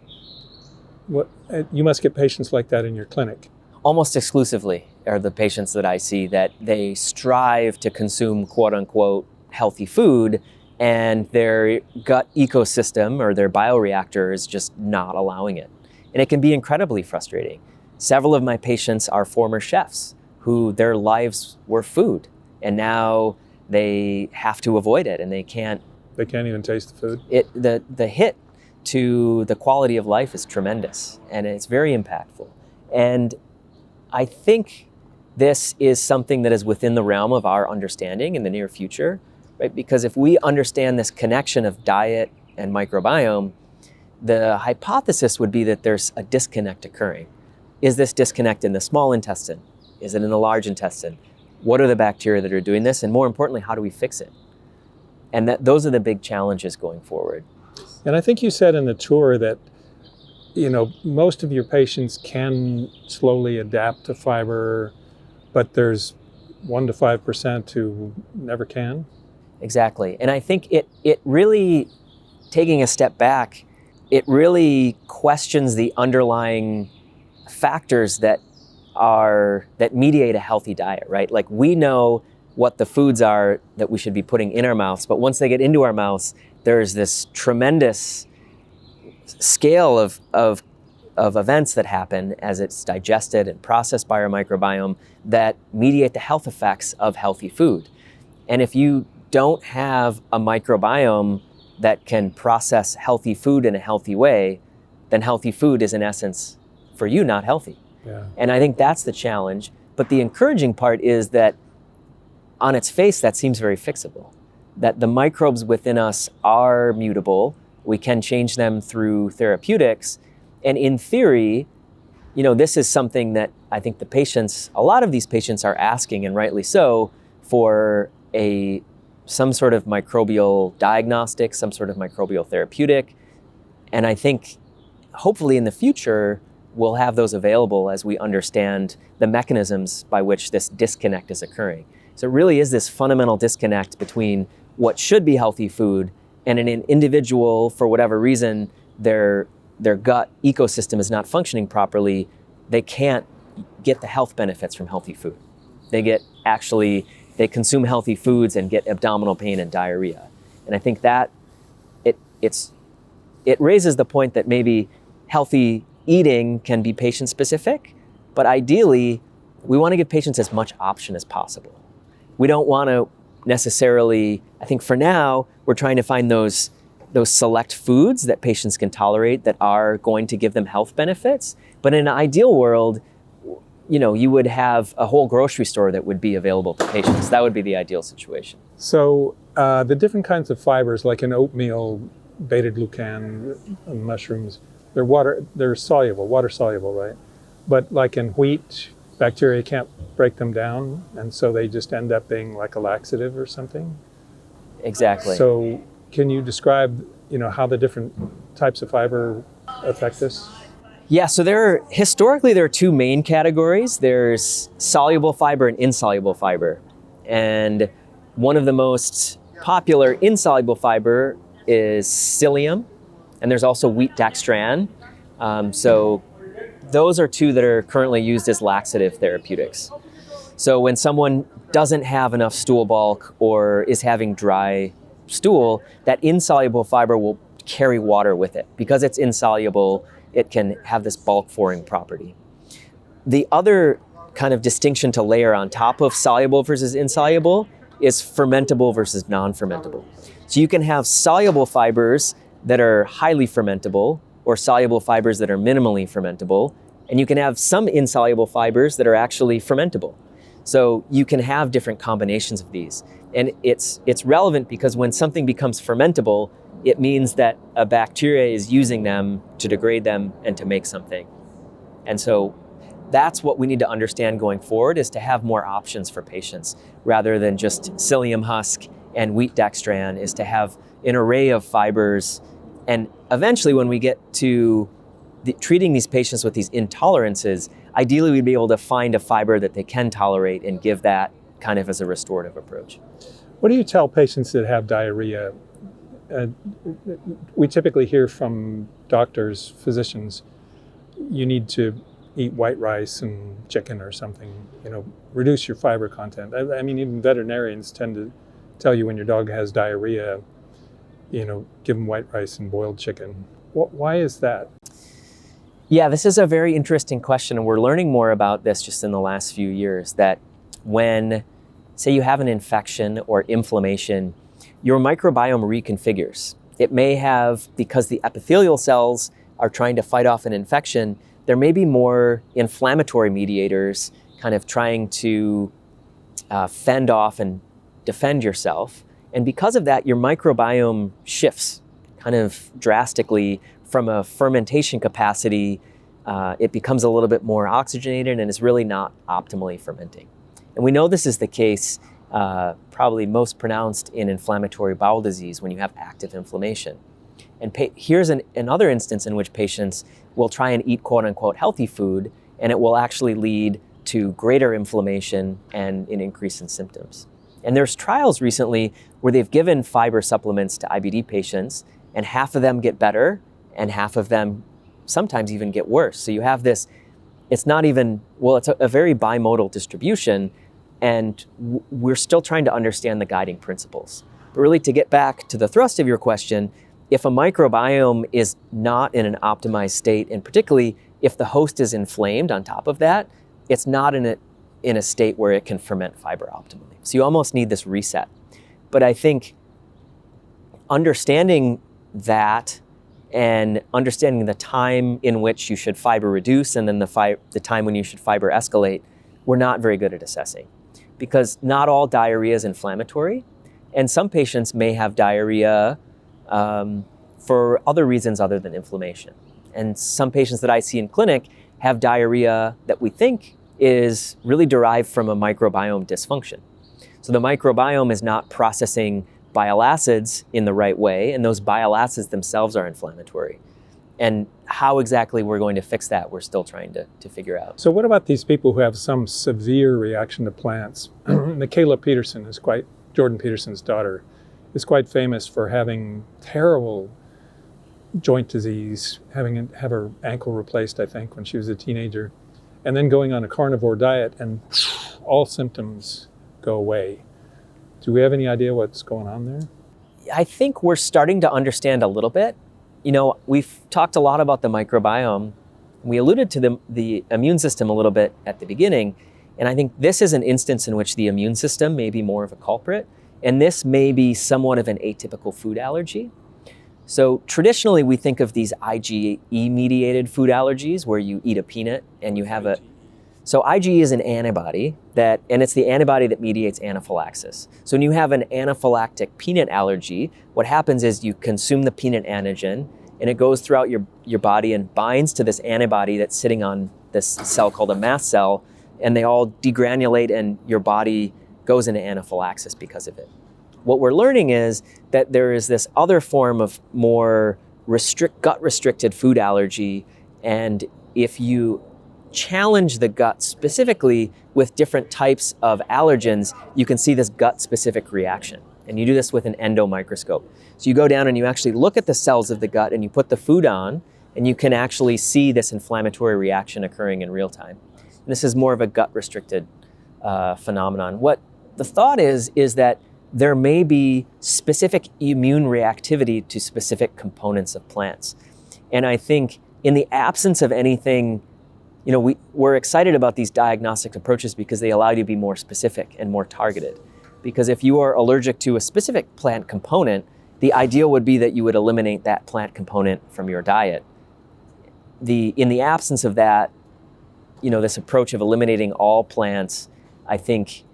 You must get patients like that in your clinic. Almost exclusively are the patients that I see that they strive to consume quote unquote healthy food, and their gut ecosystem or their bioreactor is just not allowing it. And it can be incredibly frustrating. Several of my patients are former chefs who their lives were food, and now they have to avoid it, and they can't even taste the food. The hit to the quality of life is tremendous, and it's very impactful. And I think this is something that is within the realm of our understanding in the near future, right? Because if we understand this connection of diet and microbiome, the hypothesis would be that there's a disconnect occurring. Is this disconnect in the small intestine? Is it in the large intestine? What are the bacteria that are doing this? And more importantly, how do we fix it? And those are the big challenges going forward. And I think you said in the tour that, most of your patients can slowly adapt to fiber, but there's 1% to 5% who never can. Exactly. And I think it really, taking a step back, it really questions the underlying factors that mediate a healthy diet, right? Like, we know what the foods are that we should be putting in our mouths, but once they get into our mouths, there's this tremendous scale of events that happen as it's digested and processed by our microbiome that mediate the health effects of healthy food. And if you don't have a microbiome that can process healthy food in a healthy way, then healthy food is in essence for you not healthy. Yeah. And I think that's the challenge. But the encouraging part is that on its face, that seems very fixable, that the microbes within us are mutable. We can change them through therapeutics. And in theory, this is something that I think a lot of these patients are asking, and rightly so, for some sort of microbial diagnostic, some sort of microbial therapeutic. And I think hopefully in the future, we'll have those available as we understand the mechanisms by which this disconnect is occurring. So it really is this fundamental disconnect between what should be healthy food and in an individual, for whatever reason, their gut ecosystem is not functioning properly, they can't get the health benefits from healthy food. They consume healthy foods and get abdominal pain and diarrhea. And I think that it raises the point that maybe healthy eating can be patient specific, but ideally, we want to give patients as much option as possible. We don't want to necessarily, I think for now, we're trying to find those select foods that patients can tolerate that are going to give them health benefits. But in an ideal world, you would have a whole grocery store that would be available to patients. That would be the ideal situation. So the different kinds of fibers, like in oatmeal, beta-glucan, mushrooms, they're water soluble, right? But like in wheat, bacteria can't break them down, and so they just end up being like a laxative or something. Exactly. So can you describe, how the different types of fiber affect this? Yeah, so historically there are two main categories. There's soluble fiber and insoluble fiber. And one of the most popular insoluble fiber is psyllium. And there's also wheat dextran. So those are two that are currently used as laxative therapeutics. So when someone doesn't have enough stool bulk or is having dry stool, that insoluble fiber will carry water with it. Because it's insoluble, it can have this bulk forming property. The other kind of distinction to layer on top of soluble versus insoluble is fermentable versus non-fermentable. So you can have soluble fibers that are highly fermentable or soluble fibers that are minimally fermentable, and you can have some insoluble fibers that are actually fermentable. So you can have different combinations of these. And it's relevant because when something becomes fermentable, it means that a bacteria is using them to degrade them and to make something. And so that's what we need to understand going forward, is to have more options for patients rather than just psyllium husk and wheat dextran, is to have an array of fibers. And eventually when we get to treating these patients with these intolerances, ideally we'd be able to find a fiber that they can tolerate and give that kind of as a restorative approach. What do you tell patients that have diarrhea? We typically hear from doctors, physicians, you need to eat white rice and chicken or something, reduce your fiber content. I mean, even veterinarians tend to tell you when your dog has diarrhea, give them white rice and boiled chicken. Why is that? Yeah, this is a very interesting question, and we're learning more about this just in the last few years, that when, say you have an infection or inflammation, your microbiome reconfigures. It may have, because the epithelial cells are trying to fight off an infection, there may be more inflammatory mediators kind of trying to fend off and defend yourself. And because of that, your microbiome shifts kind of drastically from a fermentation capacity. It becomes a little bit more oxygenated and is really not optimally fermenting. And we know this is the case probably most pronounced in inflammatory bowel disease when you have active inflammation. And here's another instance in which patients will try and eat quote unquote healthy food, and it will actually lead to greater inflammation and an increase in symptoms. And there's trials recently where they've given fiber supplements to IBD patients, and half of them get better and half of them sometimes even get worse. So you have this, it's not even, it's a very bimodal distribution, and we're still trying to understand the guiding principles. But really, to get back to the thrust of your question, if a microbiome is not in an optimized state, and particularly if the host is inflamed on top of that, it's not in a state where it can ferment fiber optimally. So you almost need this reset. But I think understanding that and understanding the time in which you should fiber reduce and then the time when you should fiber escalate, we're not very good at assessing. Because not all diarrhea is inflammatory, and some patients may have diarrhea for other reasons other than inflammation. And some patients that I see in clinic have diarrhea that we think is really derived from a microbiome dysfunction. So the microbiome is not processing bile acids in the right way, and those bile acids themselves are inflammatory. And how exactly we're going to fix that, we're still trying to figure out. So what about these people who have some severe reaction to plants? Michaela Peterson Jordan Peterson's daughter, is quite famous for having terrible joint disease, have her ankle replaced, I think, when she was a teenager, and then going on a carnivore diet, and all symptoms go away. Do we have any idea what's going on there? I think we're starting to understand a little bit. We've talked a lot about the microbiome. We alluded to the immune system a little bit at the beginning, and I think this is an instance in which the immune system may be more of a culprit, and this may be somewhat of an atypical food allergy. So traditionally, we think of these IgE-mediated food allergies where you eat a peanut and you have So IgE is an antibody and it's the antibody that mediates anaphylaxis. So when you have an anaphylactic peanut allergy, what happens is you consume the peanut antigen and it goes throughout your body and binds to this antibody that's sitting on this cell called a mast cell, and they all degranulate and your body goes into anaphylaxis because of it. What we're learning is that there is this other form of more gut-restricted food allergy, and if you challenge the gut specifically with different types of allergens, you can see this gut-specific reaction. And you do this with an endomicroscope. So you go down and you actually look at the cells of the gut and you put the food on, and you can actually see this inflammatory reaction occurring in real time. And this is more of a gut-restricted phenomenon. What the thought is that there may be specific immune reactivity to specific components of plants. And I think in the absence of anything, we're excited about these diagnostic approaches because they allow you to be more specific and more targeted. Because if you are allergic to a specific plant component, the ideal would be that you would eliminate that plant component from your diet. In the absence of that, this approach of eliminating all plants, I think,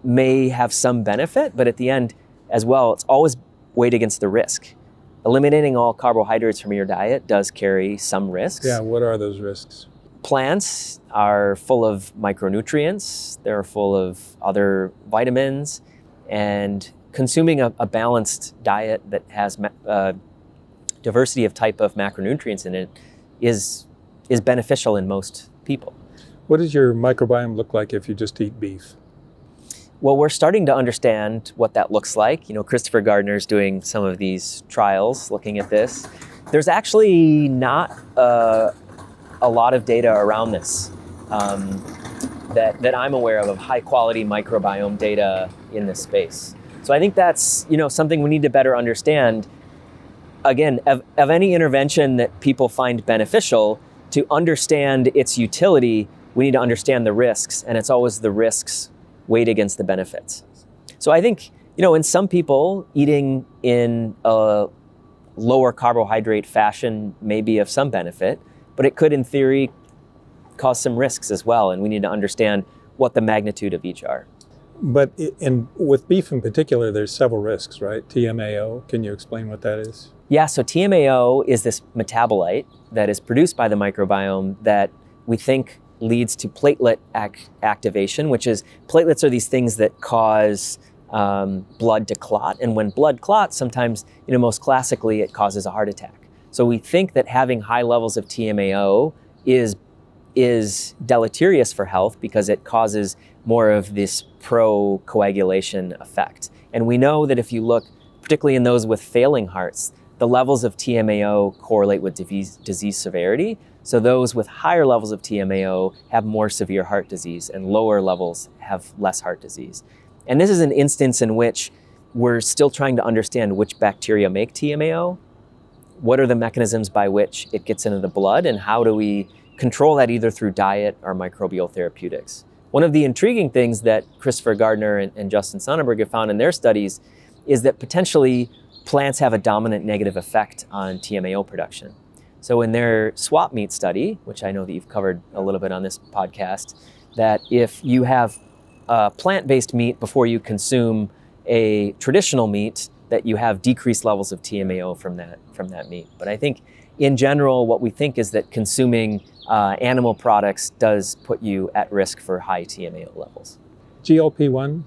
may have some benefit, but at the end as well, it's always weighed against the risk. Eliminating all carbohydrates from your diet does carry some risks. Yeah, what are those risks? Plants are full of micronutrients, they're full of other vitamins, and consuming a balanced diet that has diversity of type of macronutrients in it is beneficial in most people. What does your microbiome look like if you just eat beef? Well, we're starting to understand what that looks like. Christopher Gardner's doing some of these trials looking at this. There's actually not a lot of data around this that I'm aware of high quality microbiome data in this space. So I think that's something we need to better understand. Again, of any intervention that people find beneficial, to understand its utility, we need to understand the risks, and it's always the risks weighed against the benefits. So I think, in some people, eating in a lower carbohydrate fashion may be of some benefit, but it could, in theory, cause some risks as well, and we need to understand what the magnitude of each are. But with beef in particular, there's several risks, right? TMAO, can you explain what that is? Yeah, so TMAO is this metabolite that is produced by the microbiome that we think leads to platelet activation, which is, platelets are these things that cause blood to clot. And when blood clots, sometimes, most classically, it causes a heart attack. So we think that having high levels of TMAO is deleterious for health because it causes more of this pro-coagulation effect. And we know that if you look, particularly in those with failing hearts, the levels of TMAO correlate with disease severity. So those with higher levels of TMAO have more severe heart disease, and lower levels have less heart disease. And this is an instance in which we're still trying to understand which bacteria make TMAO, what are the mechanisms by which it gets into the blood, and how do we control that either through diet or microbial therapeutics. One of the intriguing things that Christopher Gardner and Justin Sonnenberg have found in their studies is that potentially plants have a dominant negative effect on TMAO production. So in their swap meat study, which I know that you've covered a little bit on this podcast, that if you have plant-based meat before you consume a traditional meat, that you have decreased levels of TMAO from that meat. But I think in general, what we think is that consuming animal products does put you at risk for high TMAO levels. GLP-1,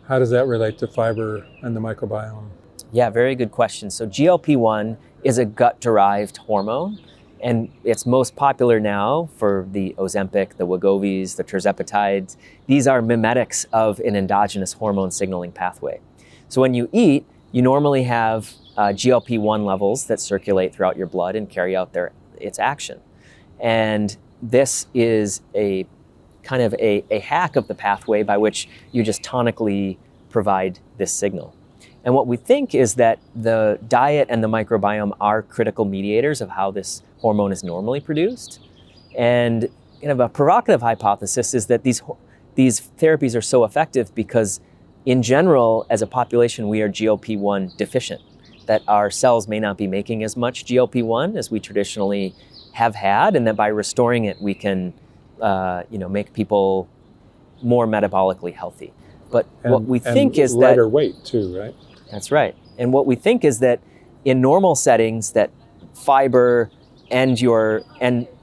how does that relate to fiber and the microbiome? Yeah, very good question. So GLP-1 is a gut-derived hormone, and it's most popular now for the Ozempic, the Wegovy's, the tirzepatides. These are mimetics of an endogenous hormone signaling pathway. So when you eat, you normally have GLP-1 levels that circulate throughout your blood and carry out its action. And this is a kind of a hack of the pathway by which you just tonically provide this signal. And what we think is that the diet and the microbiome are critical mediators of how this hormone is normally produced. And kind of a provocative hypothesis is that these therapies are so effective because in general, as a population, we are GLP-1 deficient, that our cells may not be making as much GLP-1 as we traditionally have had, and that by restoring it, we can make people more metabolically healthy. But what we think is that lighter weight too, right? That's right. And what we think is that in normal settings, that fiber and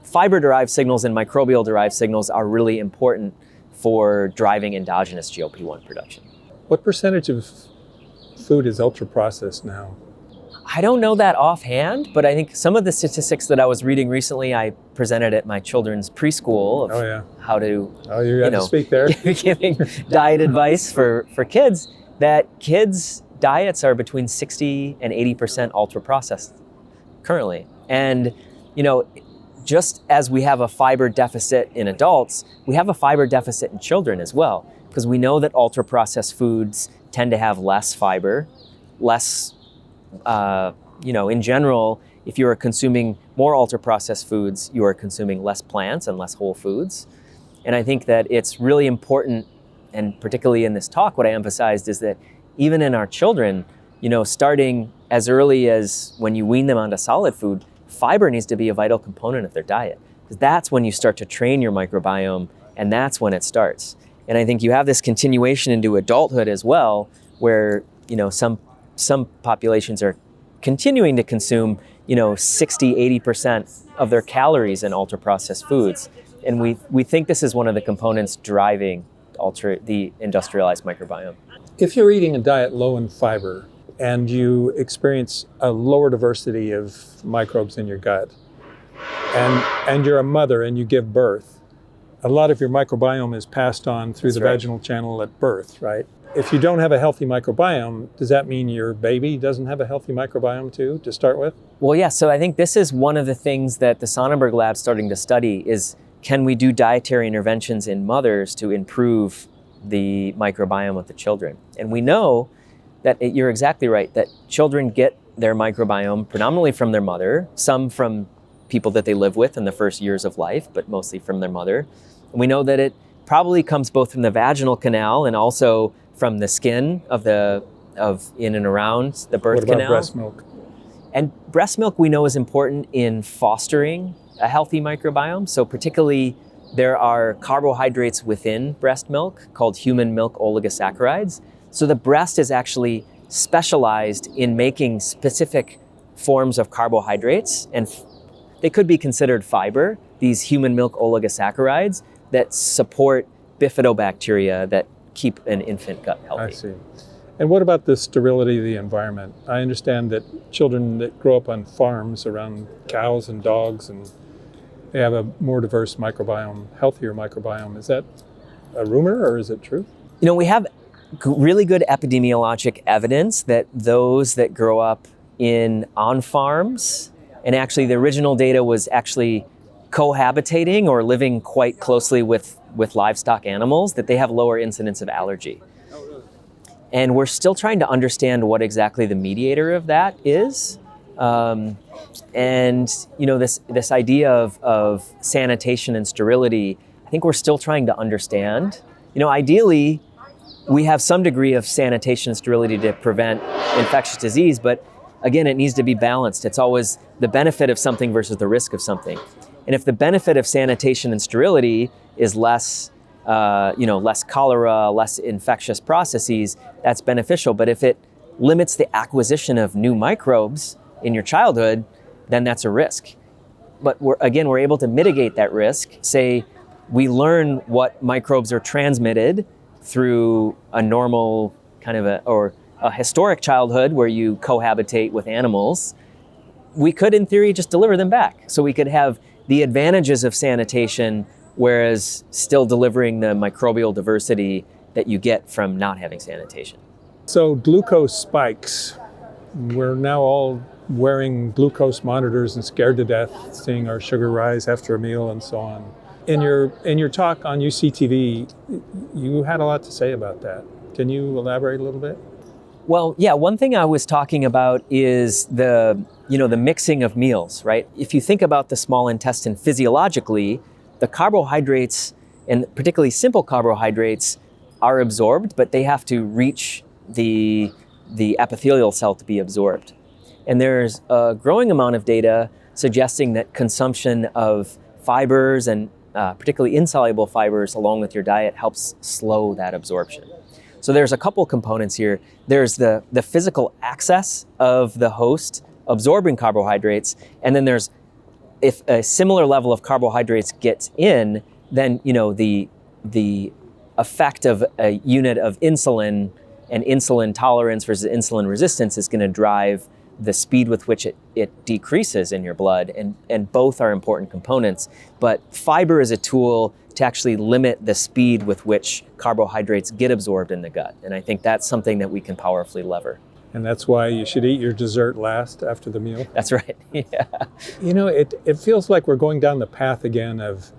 fiber-derived signals and microbial-derived signals are really important for driving endogenous GLP-1 production. What percentage of food is ultra-processed now? I don't know that offhand, but I think some of the statistics that I was reading recently, I presented at my children's preschool of how to, you got to speak there. giving diet advice for kids. that kids' diets are between 60 and 80% ultra-processed currently. And, just as we have a fiber deficit in adults, we have a fiber deficit in children as well, because we know that ultra-processed foods tend to have less fiber, less, in general, if you are consuming more ultra-processed foods, you are consuming less plants and less whole foods. And I think that it's really important, and particularly in this talk, what I emphasized is that even in our children, starting as early as when you wean them onto solid food, fiber needs to be a vital component of their diet, because that's when you start to train your microbiome, and that's when it starts. And I think you have this continuation into adulthood as well, where some populations are continuing to consume 60-80% of their calories in ultra-processed foods, and we think this is one of the components driving the industrialized microbiome. If you're eating a diet low in fiber and you experience a lower diversity of microbes in your gut, and you're a mother and you give birth, a lot of your microbiome is passed on through the vaginal channel at birth, right? If you don't have a healthy microbiome, does that mean your baby doesn't have a healthy microbiome too, to start with? Well, yeah, so I think this is one of the things that the Sonnenberg lab's starting to study is, can we do dietary interventions in mothers to improve the microbiome of the children? And we know that you're exactly right, that children get their microbiome predominantly from their mother, some from people that they live with in the first years of life, but mostly from their mother. And we know that it probably comes both from the vaginal canal and also from the skin of in and around the birth canal. What about breast milk? And breast milk we know is important in fostering a healthy microbiome. So particularly there are carbohydrates within breast milk called human milk oligosaccharides. So the breast is actually specialized in making specific forms of carbohydrates, and they could be considered fiber, these human milk oligosaccharides that support bifidobacteria that keep an infant gut healthy. I see. And what about the sterility of the environment? I understand that children that grow up on farms around cows and dogs, and they have a more diverse microbiome, healthier microbiome. Is that a rumor or is it true? We have really good epidemiologic evidence that those that grow up on farms, and actually the original data was actually cohabitating or living quite closely with livestock animals, that they have lower incidence of allergy. And we're still trying to understand what exactly the mediator of that is. This idea of sanitation and sterility, I think we're still trying to understand. Ideally, we have some degree of sanitation and sterility to prevent infectious disease, but again, it needs to be balanced. It's always the benefit of something versus the risk of something. And if the benefit of sanitation and sterility is less cholera, less infectious processes, that's beneficial. But if it limits the acquisition of new microbes in your childhood, then that's a risk. But we're able to mitigate that risk. Say we learn what microbes are transmitted through a normal or a historic childhood where you cohabitate with animals. We could, in theory, just deliver them back. So we could have the advantages of sanitation, whereas still delivering the microbial diversity that you get from not having sanitation. So glucose spikes. We're now all wearing glucose monitors and scared to death, seeing our sugar rise after a meal and so on. In your talk on UCTV, you had a lot to say about that. Can you elaborate a little bit? Well, yeah, one thing I was talking about is the mixing of meals, right? If you think about the small intestine physiologically, the carbohydrates, and particularly simple carbohydrates, are absorbed, but they have to reach the epithelial cell to be absorbed. And there's a growing amount of data suggesting that consumption of fibers and particularly insoluble fibers along with your diet helps slow that absorption. So there's a couple components here. There's the physical access of the host absorbing carbohydrates, and then there's, if a similar level of carbohydrates gets in, then the effect of a unit of insulin and insulin tolerance versus insulin resistance is going to drive the speed with which it decreases in your blood, and both are important components. But fiber is a tool to actually limit the speed with which carbohydrates get absorbed in the gut. And I think that's something that we can powerfully lever. And that's why you should eat your dessert last after the meal. That's right. Yeah. You know, it feels like we're going down the path again of,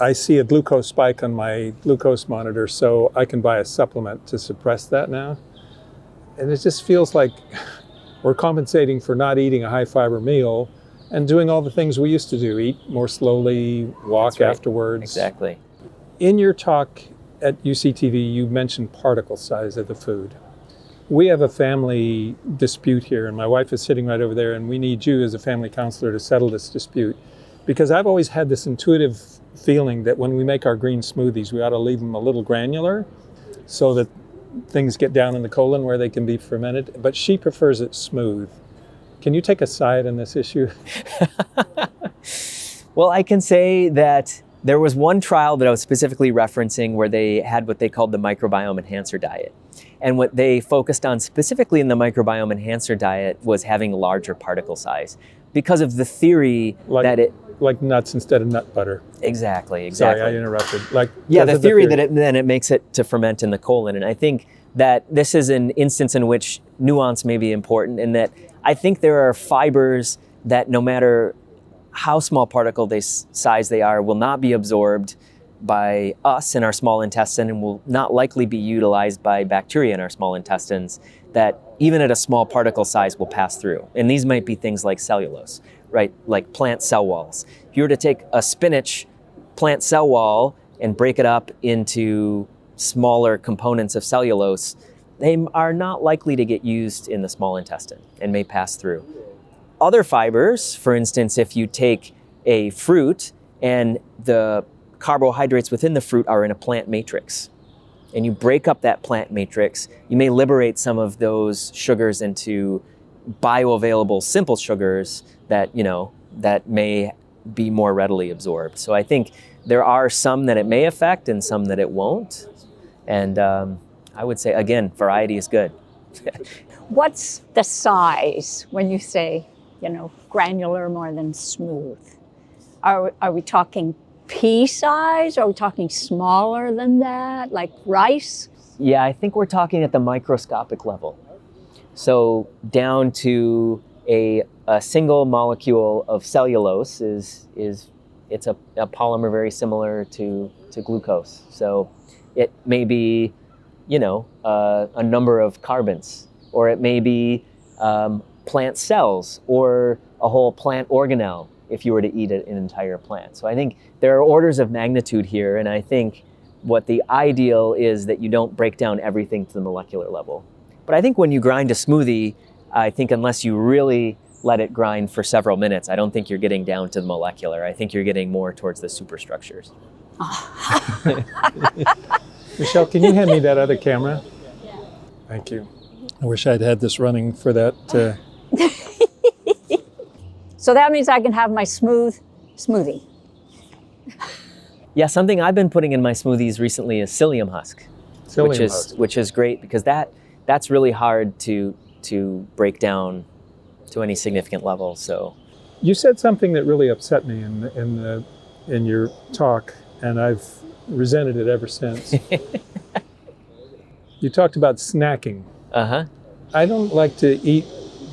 I see a glucose spike on my glucose monitor, so I can buy a supplement to suppress that now. And it just feels like we're compensating for not eating a high fiber meal and doing all the things we used to do, eat more slowly, walk afterwards. Exactly. In your talk at UCTV, you mentioned particle size of the food. We have a family dispute here, and my wife is sitting right over there, and we need you as a family counselor to settle this dispute. Because I've always had this intuitive feeling that when we make our green smoothies, we ought to leave them a little granular so that things get down in the colon where they can be fermented. But she prefers it smooth. Can you take a side on this issue? Well, I can say that there was one trial that I was specifically referencing where they had what they called the microbiome enhancer diet. And what they focused on specifically in the microbiome enhancer diet was having larger particle size because of the theory that it... Like nuts instead of nut butter. Exactly. Sorry, I interrupted. The theory that it makes it to ferment in the colon. And I think that this is an instance in which nuance may be important, in that I think there are fibers that no matter how small particle size they are will not be absorbed by us in our small intestine and will not likely be utilized by bacteria in our small intestines, that even at a small particle size will pass through. And these might be things like cellulose, right? Like plant cell walls. If you were to take a spinach plant cell wall and break it up into smaller components of cellulose, they are not likely to get used in the small intestine and may pass through. Other fibers, for instance, if you take a fruit and the carbohydrates within the fruit are in a plant matrix, and you break up that plant matrix, you may liberate some of those sugars into bioavailable simple sugars that, that may be more readily absorbed. So I think there are some that it may affect and some that it won't. And I would say, again, variety is good. What's the size when you say, granular more than smooth? Are we talking pea size? Are we talking smaller than that, like rice? Yeah, I think we're talking at the microscopic level. So down to a single molecule of cellulose it's a polymer very similar to glucose. So it may be, a number of carbons, or it may be plant cells or a whole plant organelle if you were to eat an entire plant. So I think there are orders of magnitude here, and I think what the ideal is that you don't break down everything to the molecular level. But I think when you grind a smoothie, I think unless you really let it grind for several minutes, I don't think you're getting down to the molecular. I think you're getting more towards the superstructures. Michelle, can you hand me that other camera? Thank you. I wish I'd had this running for that. So that means I can have my smoothie. Yeah, something I've been putting in my smoothies recently is psyllium husk, which is great because that's really hard to break down to any significant level. So, you said something that really upset me in your talk, and I've resented it ever since. You talked about snacking. Uh-huh. I don't like to eat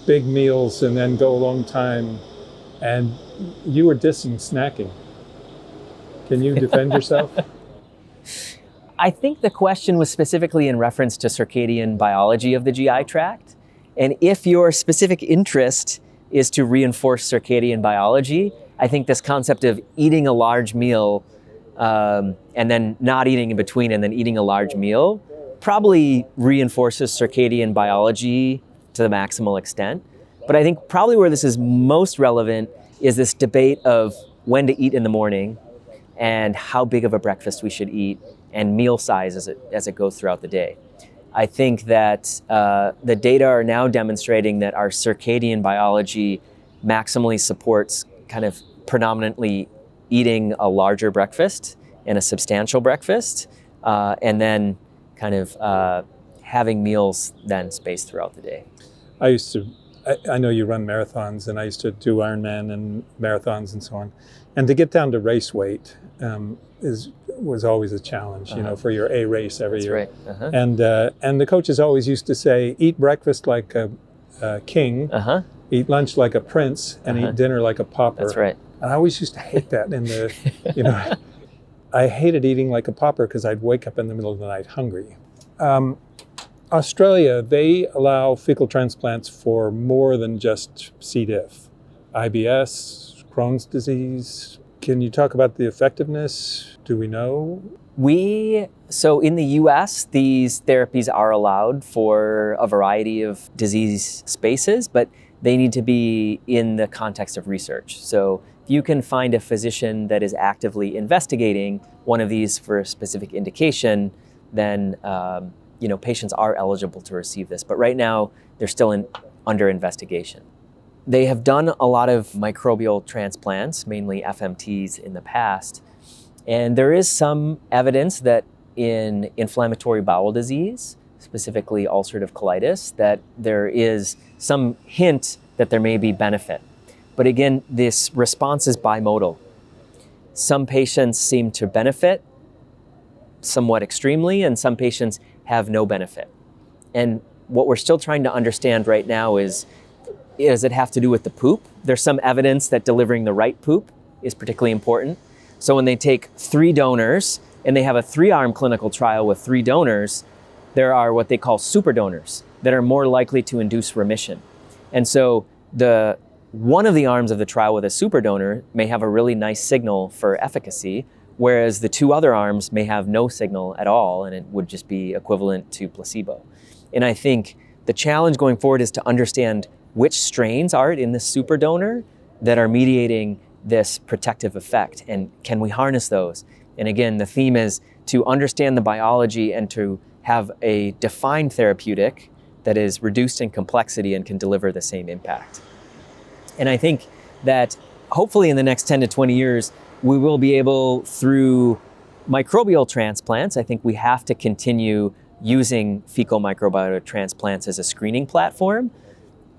big meals and then go a long time, and you were dissing snacking. Can you defend yourself? I think the question was specifically in reference to circadian biology of the GI tract. And if your specific interest is to reinforce circadian biology, I think this concept of eating a large meal and then not eating in between and then eating a large meal probably reinforces circadian biology to the maximal extent. But I think probably where this is most relevant is this debate of when to eat in the morning and how big of a breakfast we should eat and meal size as it goes throughout the day. I think that the data are now demonstrating that our circadian biology maximally supports kind of predominantly eating a larger breakfast and a substantial breakfast, and then kind of having meals then spaced throughout the day. I know you run marathons, and I used to do Ironman and marathons and so on. And to get down to race weight was always a challenge, for your A race every year. That's right. And the coaches always used to say, eat breakfast like a king, eat lunch like a prince, and eat dinner like a pauper. That's right. And I always used to hate that I hated eating like a pauper because I'd wake up in the middle of the night hungry. Australia, they allow fecal transplants for more than just C. diff, IBS, Crohn's disease. Can you talk about the effectiveness? Do we know? So in the US, these therapies are allowed for a variety of disease spaces, but they need to be in the context of research. So if you can find a physician that is actively investigating one of these for a specific indication, then patients are eligible to receive this. But right now, they're still under investigation. They have done a lot of microbial transplants, mainly FMTs in the past. And there is some evidence that in inflammatory bowel disease, specifically ulcerative colitis, that there is some hint that there may be benefit. But again, this response is bimodal. Some patients seem to benefit somewhat extremely, and some patients have no benefit. And what we're still trying to understand right now is, does it have to do with the poop? There's some evidence that delivering the right poop is particularly important. So when they take 3 donors and they have a 3-arm clinical trial with 3 donors, there are what they call super donors that are more likely to induce remission. And so one of the arms of the trial with a super donor may have a really nice signal for efficacy, whereas the 2 other arms may have no signal at all, and it would just be equivalent to placebo. And I think the challenge going forward is to understand which strains are it in this super donor that are mediating this protective effect, and can we harness those? And again, the theme is to understand the biology and to have a defined therapeutic that is reduced in complexity and can deliver the same impact. And I think that hopefully in the next 10 to 20 years, we will be able, through microbial transplants, I think we have to continue using fecal microbiota transplants as a screening platform,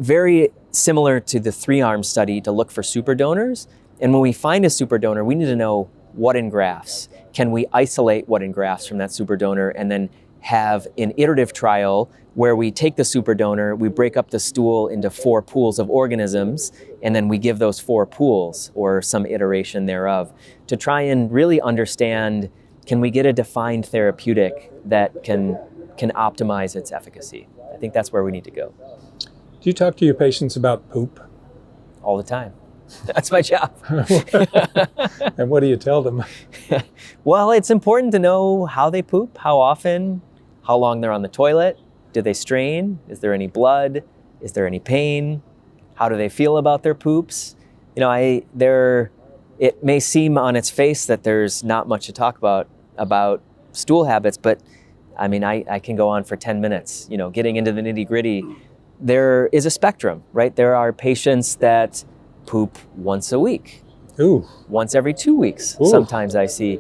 very similar to the 3-arm study to look for super donors. And when we find a super donor, we need to know what engrafts. Can we isolate what engrafts from that super donor and then have an iterative trial where we take the super donor, we break up the stool into 4 pools of organisms, and then we give those 4 pools or some iteration thereof to try and really understand, can we get a defined therapeutic that can optimize its efficacy? I think that's where we need to go. Do you talk to your patients about poop? All the time. That's my job. And what do you tell them? Well, it's important to know how they poop, how often, how long they're on the toilet. Do they strain? Is there any blood? Is there any pain? How do they feel about their poops? It may seem on its face that there's not much to talk about stool habits, but I mean, I can go on for 10 minutes, getting into the nitty-gritty. There is a spectrum, right? There are patients that poop once a week. Ooh. Once every 2 weeks, Ooh. Sometimes I see.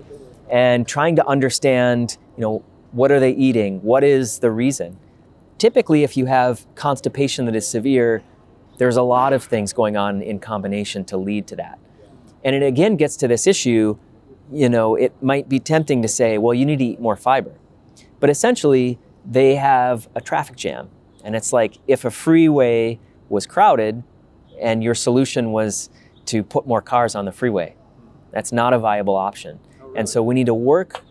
And trying to understand, what are they eating? What is the reason? Typically, if you have constipation that is severe, there's a lot of things going on in combination to lead to that. And it again gets to this issue, it might be tempting to say, well, you need to eat more fiber. But essentially, they have a traffic jam. And it's like, if a freeway was crowded and your solution was to put more cars on the freeway, that's not a viable option. And so we need to work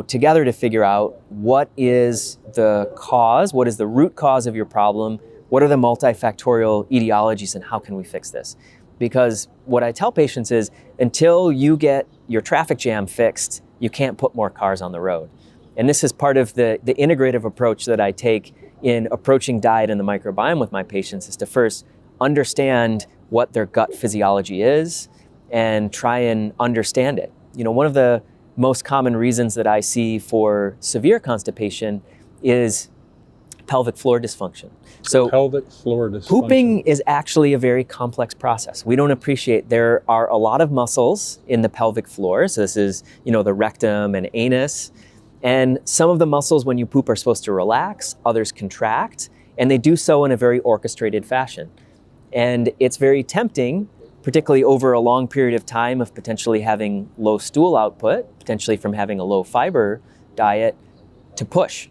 together to figure out what is the cause, what is the root cause of your problem, what are the multifactorial etiologies, and how can we fix this? Because what I tell patients is, until you get your traffic jam fixed, you can't put more cars on the road. And this is part of the integrative approach that I take in approaching diet and the microbiome with my patients, is to first understand what their gut physiology is and try and understand it. One of the most common reasons that I see for severe constipation is pelvic floor dysfunction. So pelvic floor dysfunction. Pooping is actually a very complex process. We don't appreciate there are a lot of muscles in the pelvic floor. So this is, the rectum and anus. And some of the muscles when you poop are supposed to relax, others contract. And they do so in a very orchestrated fashion. And it's very tempting, particularly over a long period of time of potentially having low stool output, potentially from having a low fiber diet, to push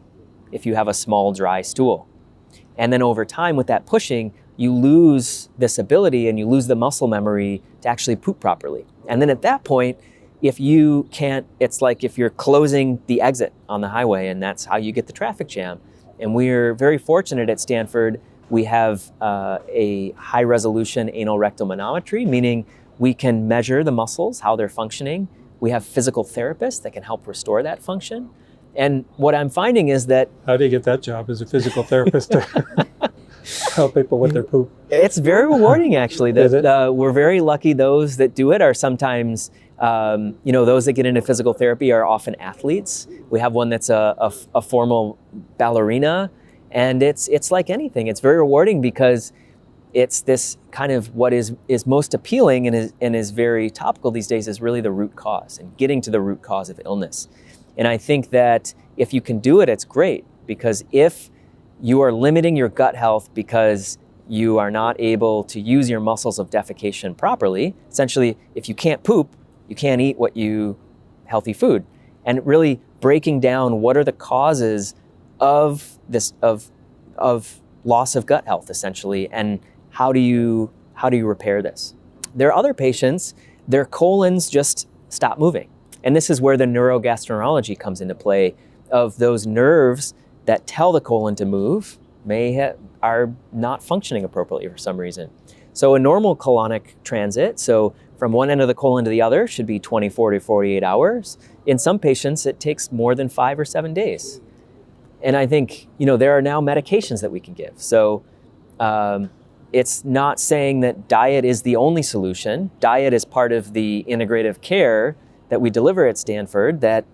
if you have a small, dry stool. And then over time with that pushing, you lose this ability and you lose the muscle memory to actually poop properly. And then at that point, if you can't, it's like if you're closing the exit on the highway, and that's how you get the traffic jam. And we're very fortunate at Stanford. We have a high resolution anal rectal manometry, meaning we can measure the muscles, how they're functioning. We have physical therapists that can help restore that function. And what I'm finding is that... How do you get that job as a physical therapist to help people with their poop? It's very rewarding, actually. Is it? We're very lucky. Those that do it are sometimes, those that get into physical therapy are often athletes. We have one that's a formal ballerina. And it's like anything. It's very rewarding because it's this kind of what is most appealing and is very topical these days is really the root cause and getting to the root cause of illness. And I think that if you can do it, it's great, because if you are limiting your gut health because you are not able to use your muscles of defecation properly, essentially, if you can't poop, you can't eat healthy food. And really breaking down what are the causes of this, of loss of gut health, essentially, and how do you repair this? There are other patients, their colons just stop moving. And this is where the neurogastroenterology comes into play, of those nerves that tell the colon to move are not functioning appropriately for some reason. So a normal colonic transit, so from one end of the colon to the other, should be 24 to 48 hours. In some patients, it takes more than 5 or 7 days. And I think, there are now medications that we can give. So it's not saying that diet is the only solution. Diet is part of the integrative care that we deliver at Stanford, that,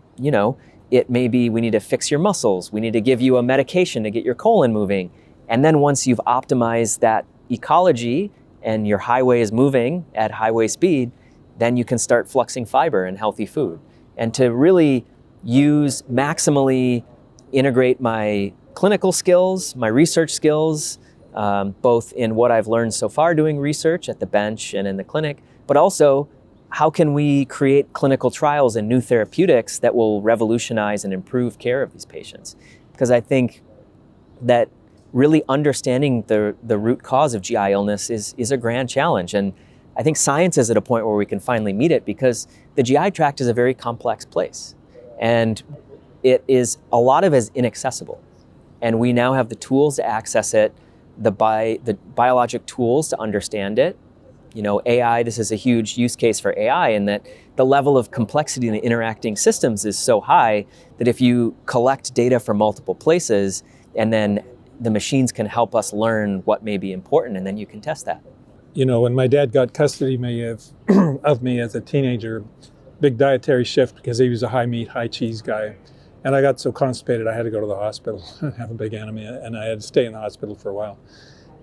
it may be we need to fix your muscles. We need to give you a medication to get your colon moving. And then once you've optimized that ecology and your highway is moving at highway speed, then you can start fluxing fiber and healthy food. And to really maximally integrate my clinical skills, my research skills, both in what I've learned so far doing research at the bench and in the clinic, but also how can we create clinical trials and new therapeutics that will revolutionize and improve care of these patients? Because I think that really understanding the root cause of GI illness is a grand challenge. And I think science is at a point where we can finally meet it, because the GI tract is a very complex place. And it is, a lot of it is inaccessible. And we now have the tools to access it, the biologic tools to understand it. AI, this is a huge use case for AI, in that the level of complexity in the interacting systems is so high that if you collect data from multiple places, and then the machines can help us learn what may be important, and then you can test that. When my dad got custody of me as a teenager, big dietary shift, because he was a high meat, high cheese guy. And I got so constipated, I had to go to the hospital and have a big anemia, and I had to stay in the hospital for a while.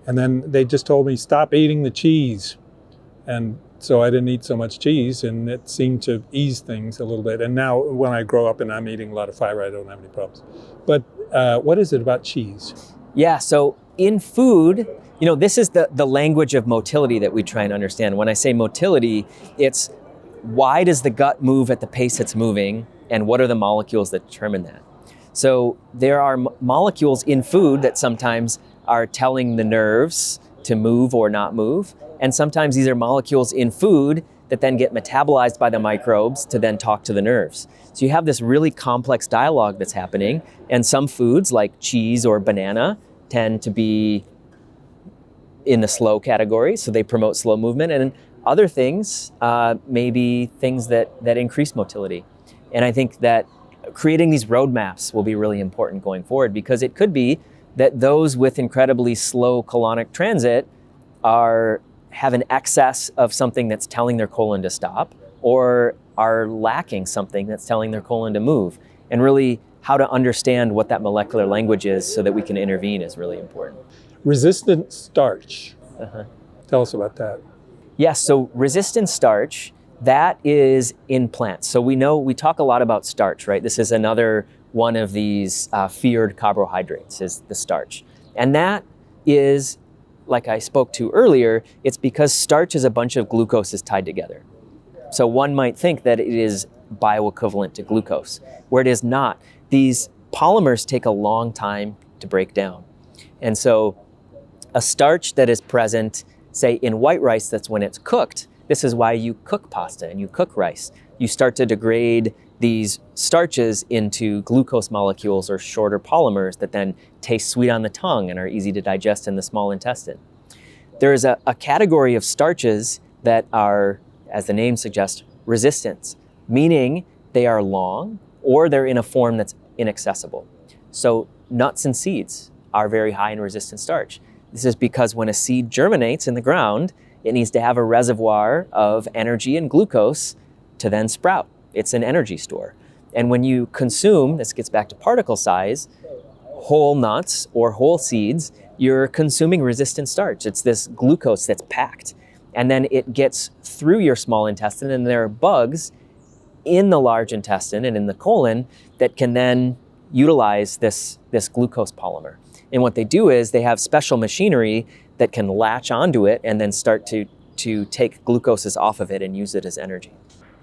And then they just told me, stop eating the cheese. And so I didn't eat so much cheese, and it seemed to ease things a little bit. And now when I grow up and I'm eating a lot of fiber, I don't have any problems. But what is it about cheese? Yeah, so in food, this is the language of motility that we try and understand. When I say motility, it's why does the gut move at the pace it's moving, and what are the molecules that determine that? So there are molecules in food that sometimes are telling the nerves to move or not move. And sometimes these are molecules in food that then get metabolized by the microbes to then talk to the nerves. So you have this really complex dialogue that's happening. And some foods like cheese or banana tend to be in the slow category, so they promote slow movement. And other things may be things that increase motility. And I think that creating these roadmaps will be really important going forward, because it could be that those with incredibly slow colonic transit have an excess of something that's telling their colon to stop, or are lacking something that's telling their colon to move. And really how to understand what that molecular language is so that we can intervene is really important. Resistant starch. Tell us about that. Yes, so resistant starch, that is in plants. So we talk a lot about starch, right? This is another one of these feared carbohydrates, is the starch. And that is, like I spoke to earlier, it's because starch is a bunch of glucoses tied together. So one might think that it is bioequivalent to glucose, where it is not. These polymers take a long time to break down. And so a starch that is present, say in white rice, that's when it's cooked. This is why you cook pasta and you cook rice. You start to degrade these starches into glucose molecules or shorter polymers that then taste sweet on the tongue and are easy to digest in the small intestine. There is a category of starches that are, as the name suggests, resistant, meaning they are long or they're in a form that's inaccessible. So nuts and seeds are very high in resistant starch. This is because when a seed germinates in the ground, it needs to have a reservoir of energy and glucose to then sprout. It's an energy store. And when you consume, this gets back to particle size, whole nuts or whole seeds, you're consuming resistant starch. It's this glucose that's packed. And then it gets through your small intestine, and there are bugs in the large intestine and in the colon that can then utilize this glucose polymer. And what they do is they have special machinery that can latch onto it and then start to take glucoses off of it and use it as energy.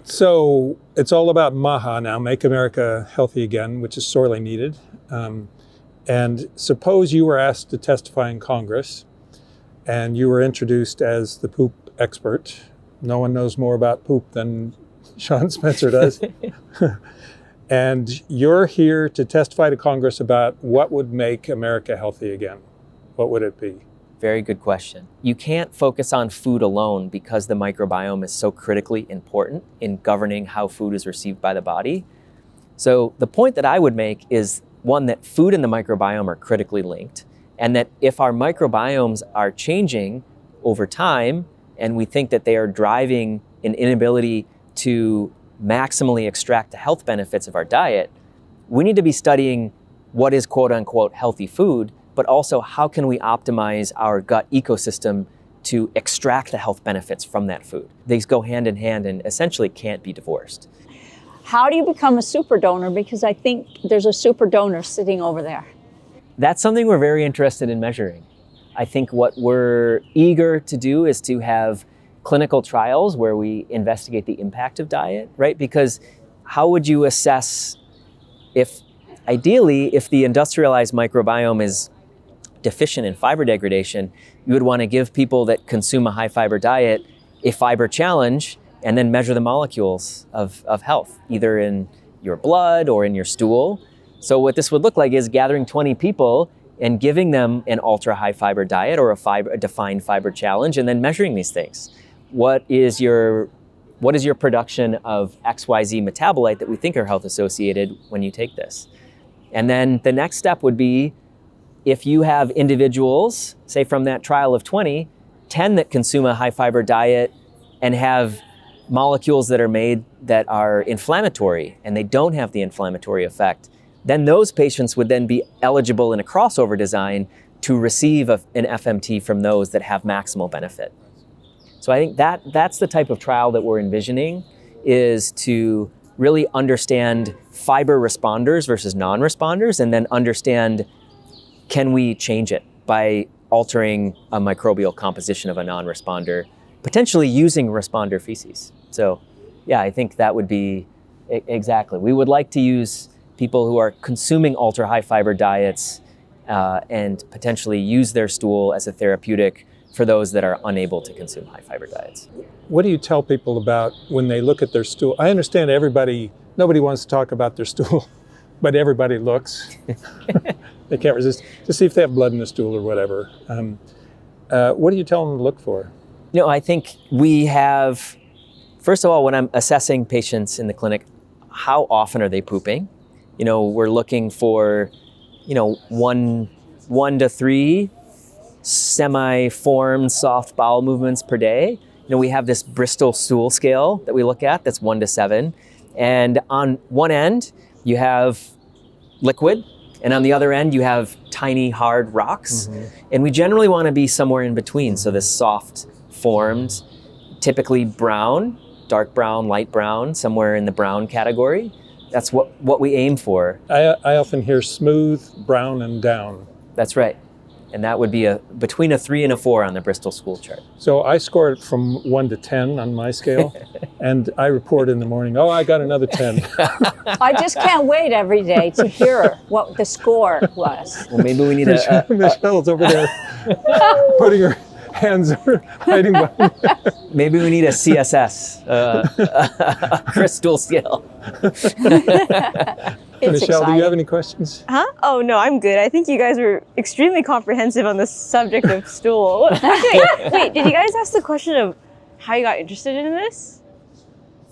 So it's all about MAHA now, Make America Healthy Again, which is sorely needed. And suppose you were asked to testify in Congress and you were introduced as the poop expert. No one knows more about poop than Sean Spencer does. And you're here to testify to Congress about what would make America healthy again. What would it be? Very good question. You can't focus on food alone because the microbiome is so critically important in governing how food is received by the body. So the point that I would make is, one, that food and the microbiome are critically linked, and that if our microbiomes are changing over time, and we think that they are driving an inability to maximally extract the health benefits of our diet, we need to be studying what is quote unquote healthy food, but also how can we optimize our gut ecosystem to extract the health benefits from that food. These go hand in hand and essentially can't be divorced. How do you become a super donor? Because I think there's a super donor sitting over there. That's something we're very interested in measuring. I think what we're eager to do is to have clinical trials where we investigate the impact of diet, right? Because how would you assess if the industrialized microbiome is deficient in fiber degradation, you would want to give people that consume a high fiber diet a fiber challenge and then measure the molecules of health, either in your blood or in your stool. So what this would look like is gathering 20 people and giving them an ultra high fiber diet or a defined fiber challenge, and then measuring these things. What is your production of XYZ metabolite that we think are health associated when you take this? And then the next step would be, if you have individuals, say from that trial of 20, 10 that consume a high fiber diet and have molecules that are made that are inflammatory and they don't have the inflammatory effect, then those patients would then be eligible in a crossover design to receive an FMT from those that have maximal benefit. So I think that's the type of trial that we're envisioning, is to really understand fiber responders versus non-responders, and then understand, can we change it by altering a microbial composition of a non-responder, potentially using responder feces. So yeah, I think that would be exactly. We would like to use people who are consuming ultra high fiber diets and potentially use their stool as a therapeutic for those that are unable to consume high fiber diets. What do you tell people about when they look at their stool? I understand nobody wants to talk about their stool, but everybody looks. They can't resist to see if they have blood in the stool or whatever. What do you tell them to look for? I think we have, first of all, when I'm assessing patients in the clinic, how often are they pooping? We're looking for, 1 to 3 semi-formed soft bowel movements per day. We have this Bristol stool scale that we look at that's 1 to 7. And on one end, you have liquid, and on the other end, you have tiny, hard rocks. Mm-hmm. And we generally want to be somewhere in between. So this soft formed, typically brown, dark brown, light brown, somewhere in the brown category. That's what we aim for. I often hear smooth, brown, and down. That's right. And that would be between a 3 and a 4 on the Bristol School chart. So I score it from 1 to 10 on my scale, and I report in the morning, oh, I got another 10. I just can't wait every day to hear what the score was. Well, maybe we need Michelle's over there putting her hands over, hiding behind. Maybe we need a CSS, crystal scale. Michelle, do you have any questions? Huh? Oh, no, I'm good. I think you guys were extremely comprehensive on the subject of stool. Actually, wait, did you guys ask the question of how you got interested in this?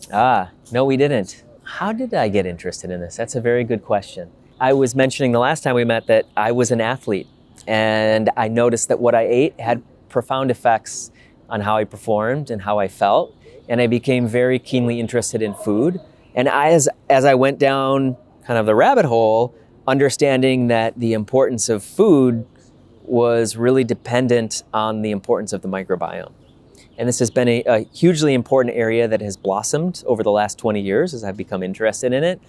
No, we didn't. How did I get interested in this? That's a very good question. I was mentioning the last time we met that I was an athlete, and I noticed that what I ate had profound effects on how I performed and how I felt, and I became very keenly interested in food. And as I went down kind of the rabbit hole, understanding that the importance of food was really dependent on the importance of the microbiome. And this has been a hugely important area that has blossomed over the last 20 years as I've become interested in it.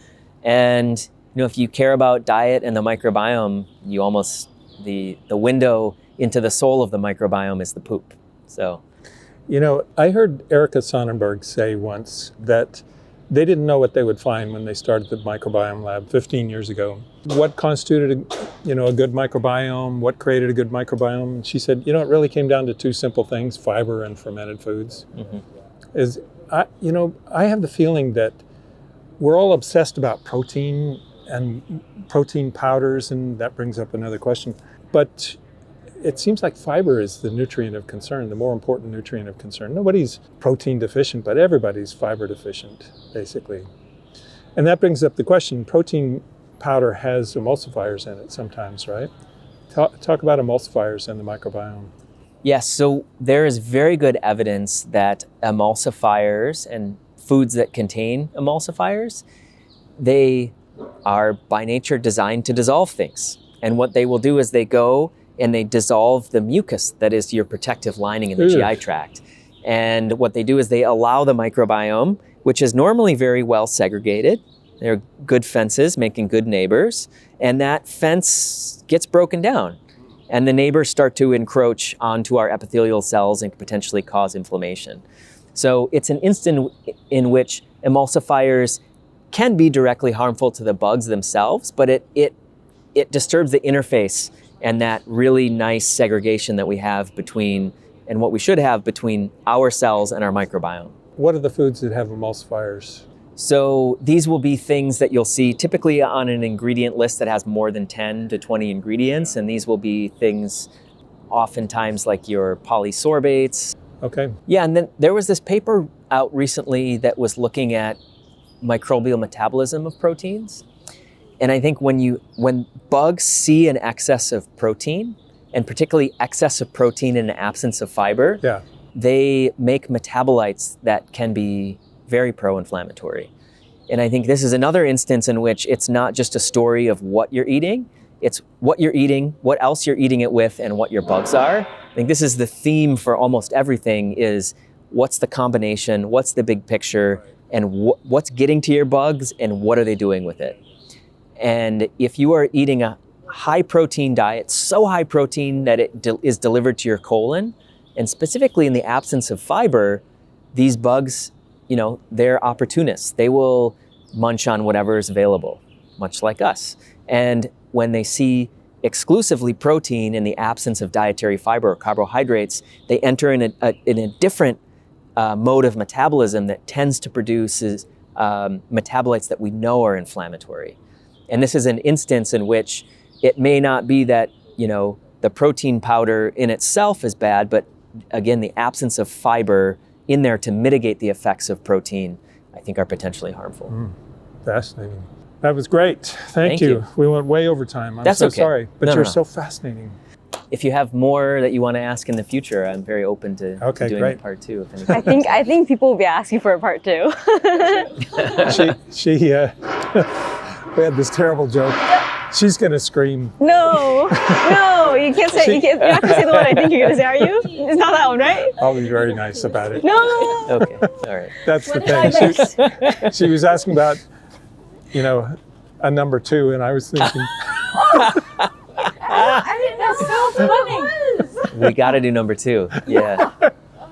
And if you care about diet and the microbiome, you almost, the window into the soul of the microbiome is the poop. So, I heard Erica Sonnenberg say once that they didn't know what they would find when they started the microbiome lab 15 years ago. What constituted a good microbiome? What created a good microbiome? And she said, it really came down to 2 simple things: fiber and fermented foods. Mm-hmm. I have the feeling that we're all obsessed about protein and protein powders, and that brings up another question. But it seems like fiber is the nutrient of concern, the more important nutrient of concern. Nobody's protein deficient, but everybody's fiber deficient, basically. And that brings up the question, protein powder has emulsifiers in it sometimes, right? Talk about emulsifiers in the microbiome. Yes, so there is very good evidence that emulsifiers and foods that contain emulsifiers, they are by nature designed to dissolve things. And what they will do is they go and they dissolve the mucus that is your protective lining in the GI tract. And what they do is they allow the microbiome, which is normally very well segregated, they're good fences making good neighbors, and that fence gets broken down. And the neighbors start to encroach onto our epithelial cells and potentially cause inflammation. So it's an instant in which emulsifiers can be directly harmful to the bugs themselves, but it disturbs the interface and that really nice segregation that we have between, and what we should have between our cells and our microbiome. What are the foods that have emulsifiers? So these will be things that you'll see typically on an ingredient list that has more than 10 to 20 ingredients, and these will be things oftentimes like your polysorbates. Okay. Yeah, and then there was this paper out recently that was looking at microbial metabolism of proteins. And I think when bugs see an excess of protein, and particularly excess of protein in the absence of fiber, they make metabolites that can be very pro-inflammatory. And I think this is another instance in which it's not just a story of what you're eating, it's what you're eating, what else you're eating it with, and what your bugs are. I think this is the theme for almost everything is what's the combination, what's the big picture, and what's getting to your bugs, and what are they doing with it. And if you are eating a high protein diet, so high protein that it is delivered to your colon, and specifically in the absence of fiber, these bugs, they're opportunists. They will munch on whatever is available, much like us. And when they see exclusively protein in the absence of dietary fiber or carbohydrates, they enter in a different mode of metabolism that tends to produce metabolites that we know are inflammatory. And this is an instance in which it may not be that, the protein powder in itself is bad, but again, the absence of fiber in there to mitigate the effects of protein, I think are potentially harmful. Fascinating. That was great. Thank you. We went way over time. That's so okay. Sorry, but No. you're so fascinating. If you have more that you want to ask in the future, I'm very open to doing great. a part 2. If anything. I think people will be asking for a part 2. We had this terrible joke. She's gonna scream. No, you can't say. You're not gonna say the one I think you're gonna say, are you? It's not that one, right? I'll be very nice about it. No. Okay, all right. That's the thing. She was asking about, a number 2, and I was thinking. I didn't know so funny. We got to do number 2. Yeah.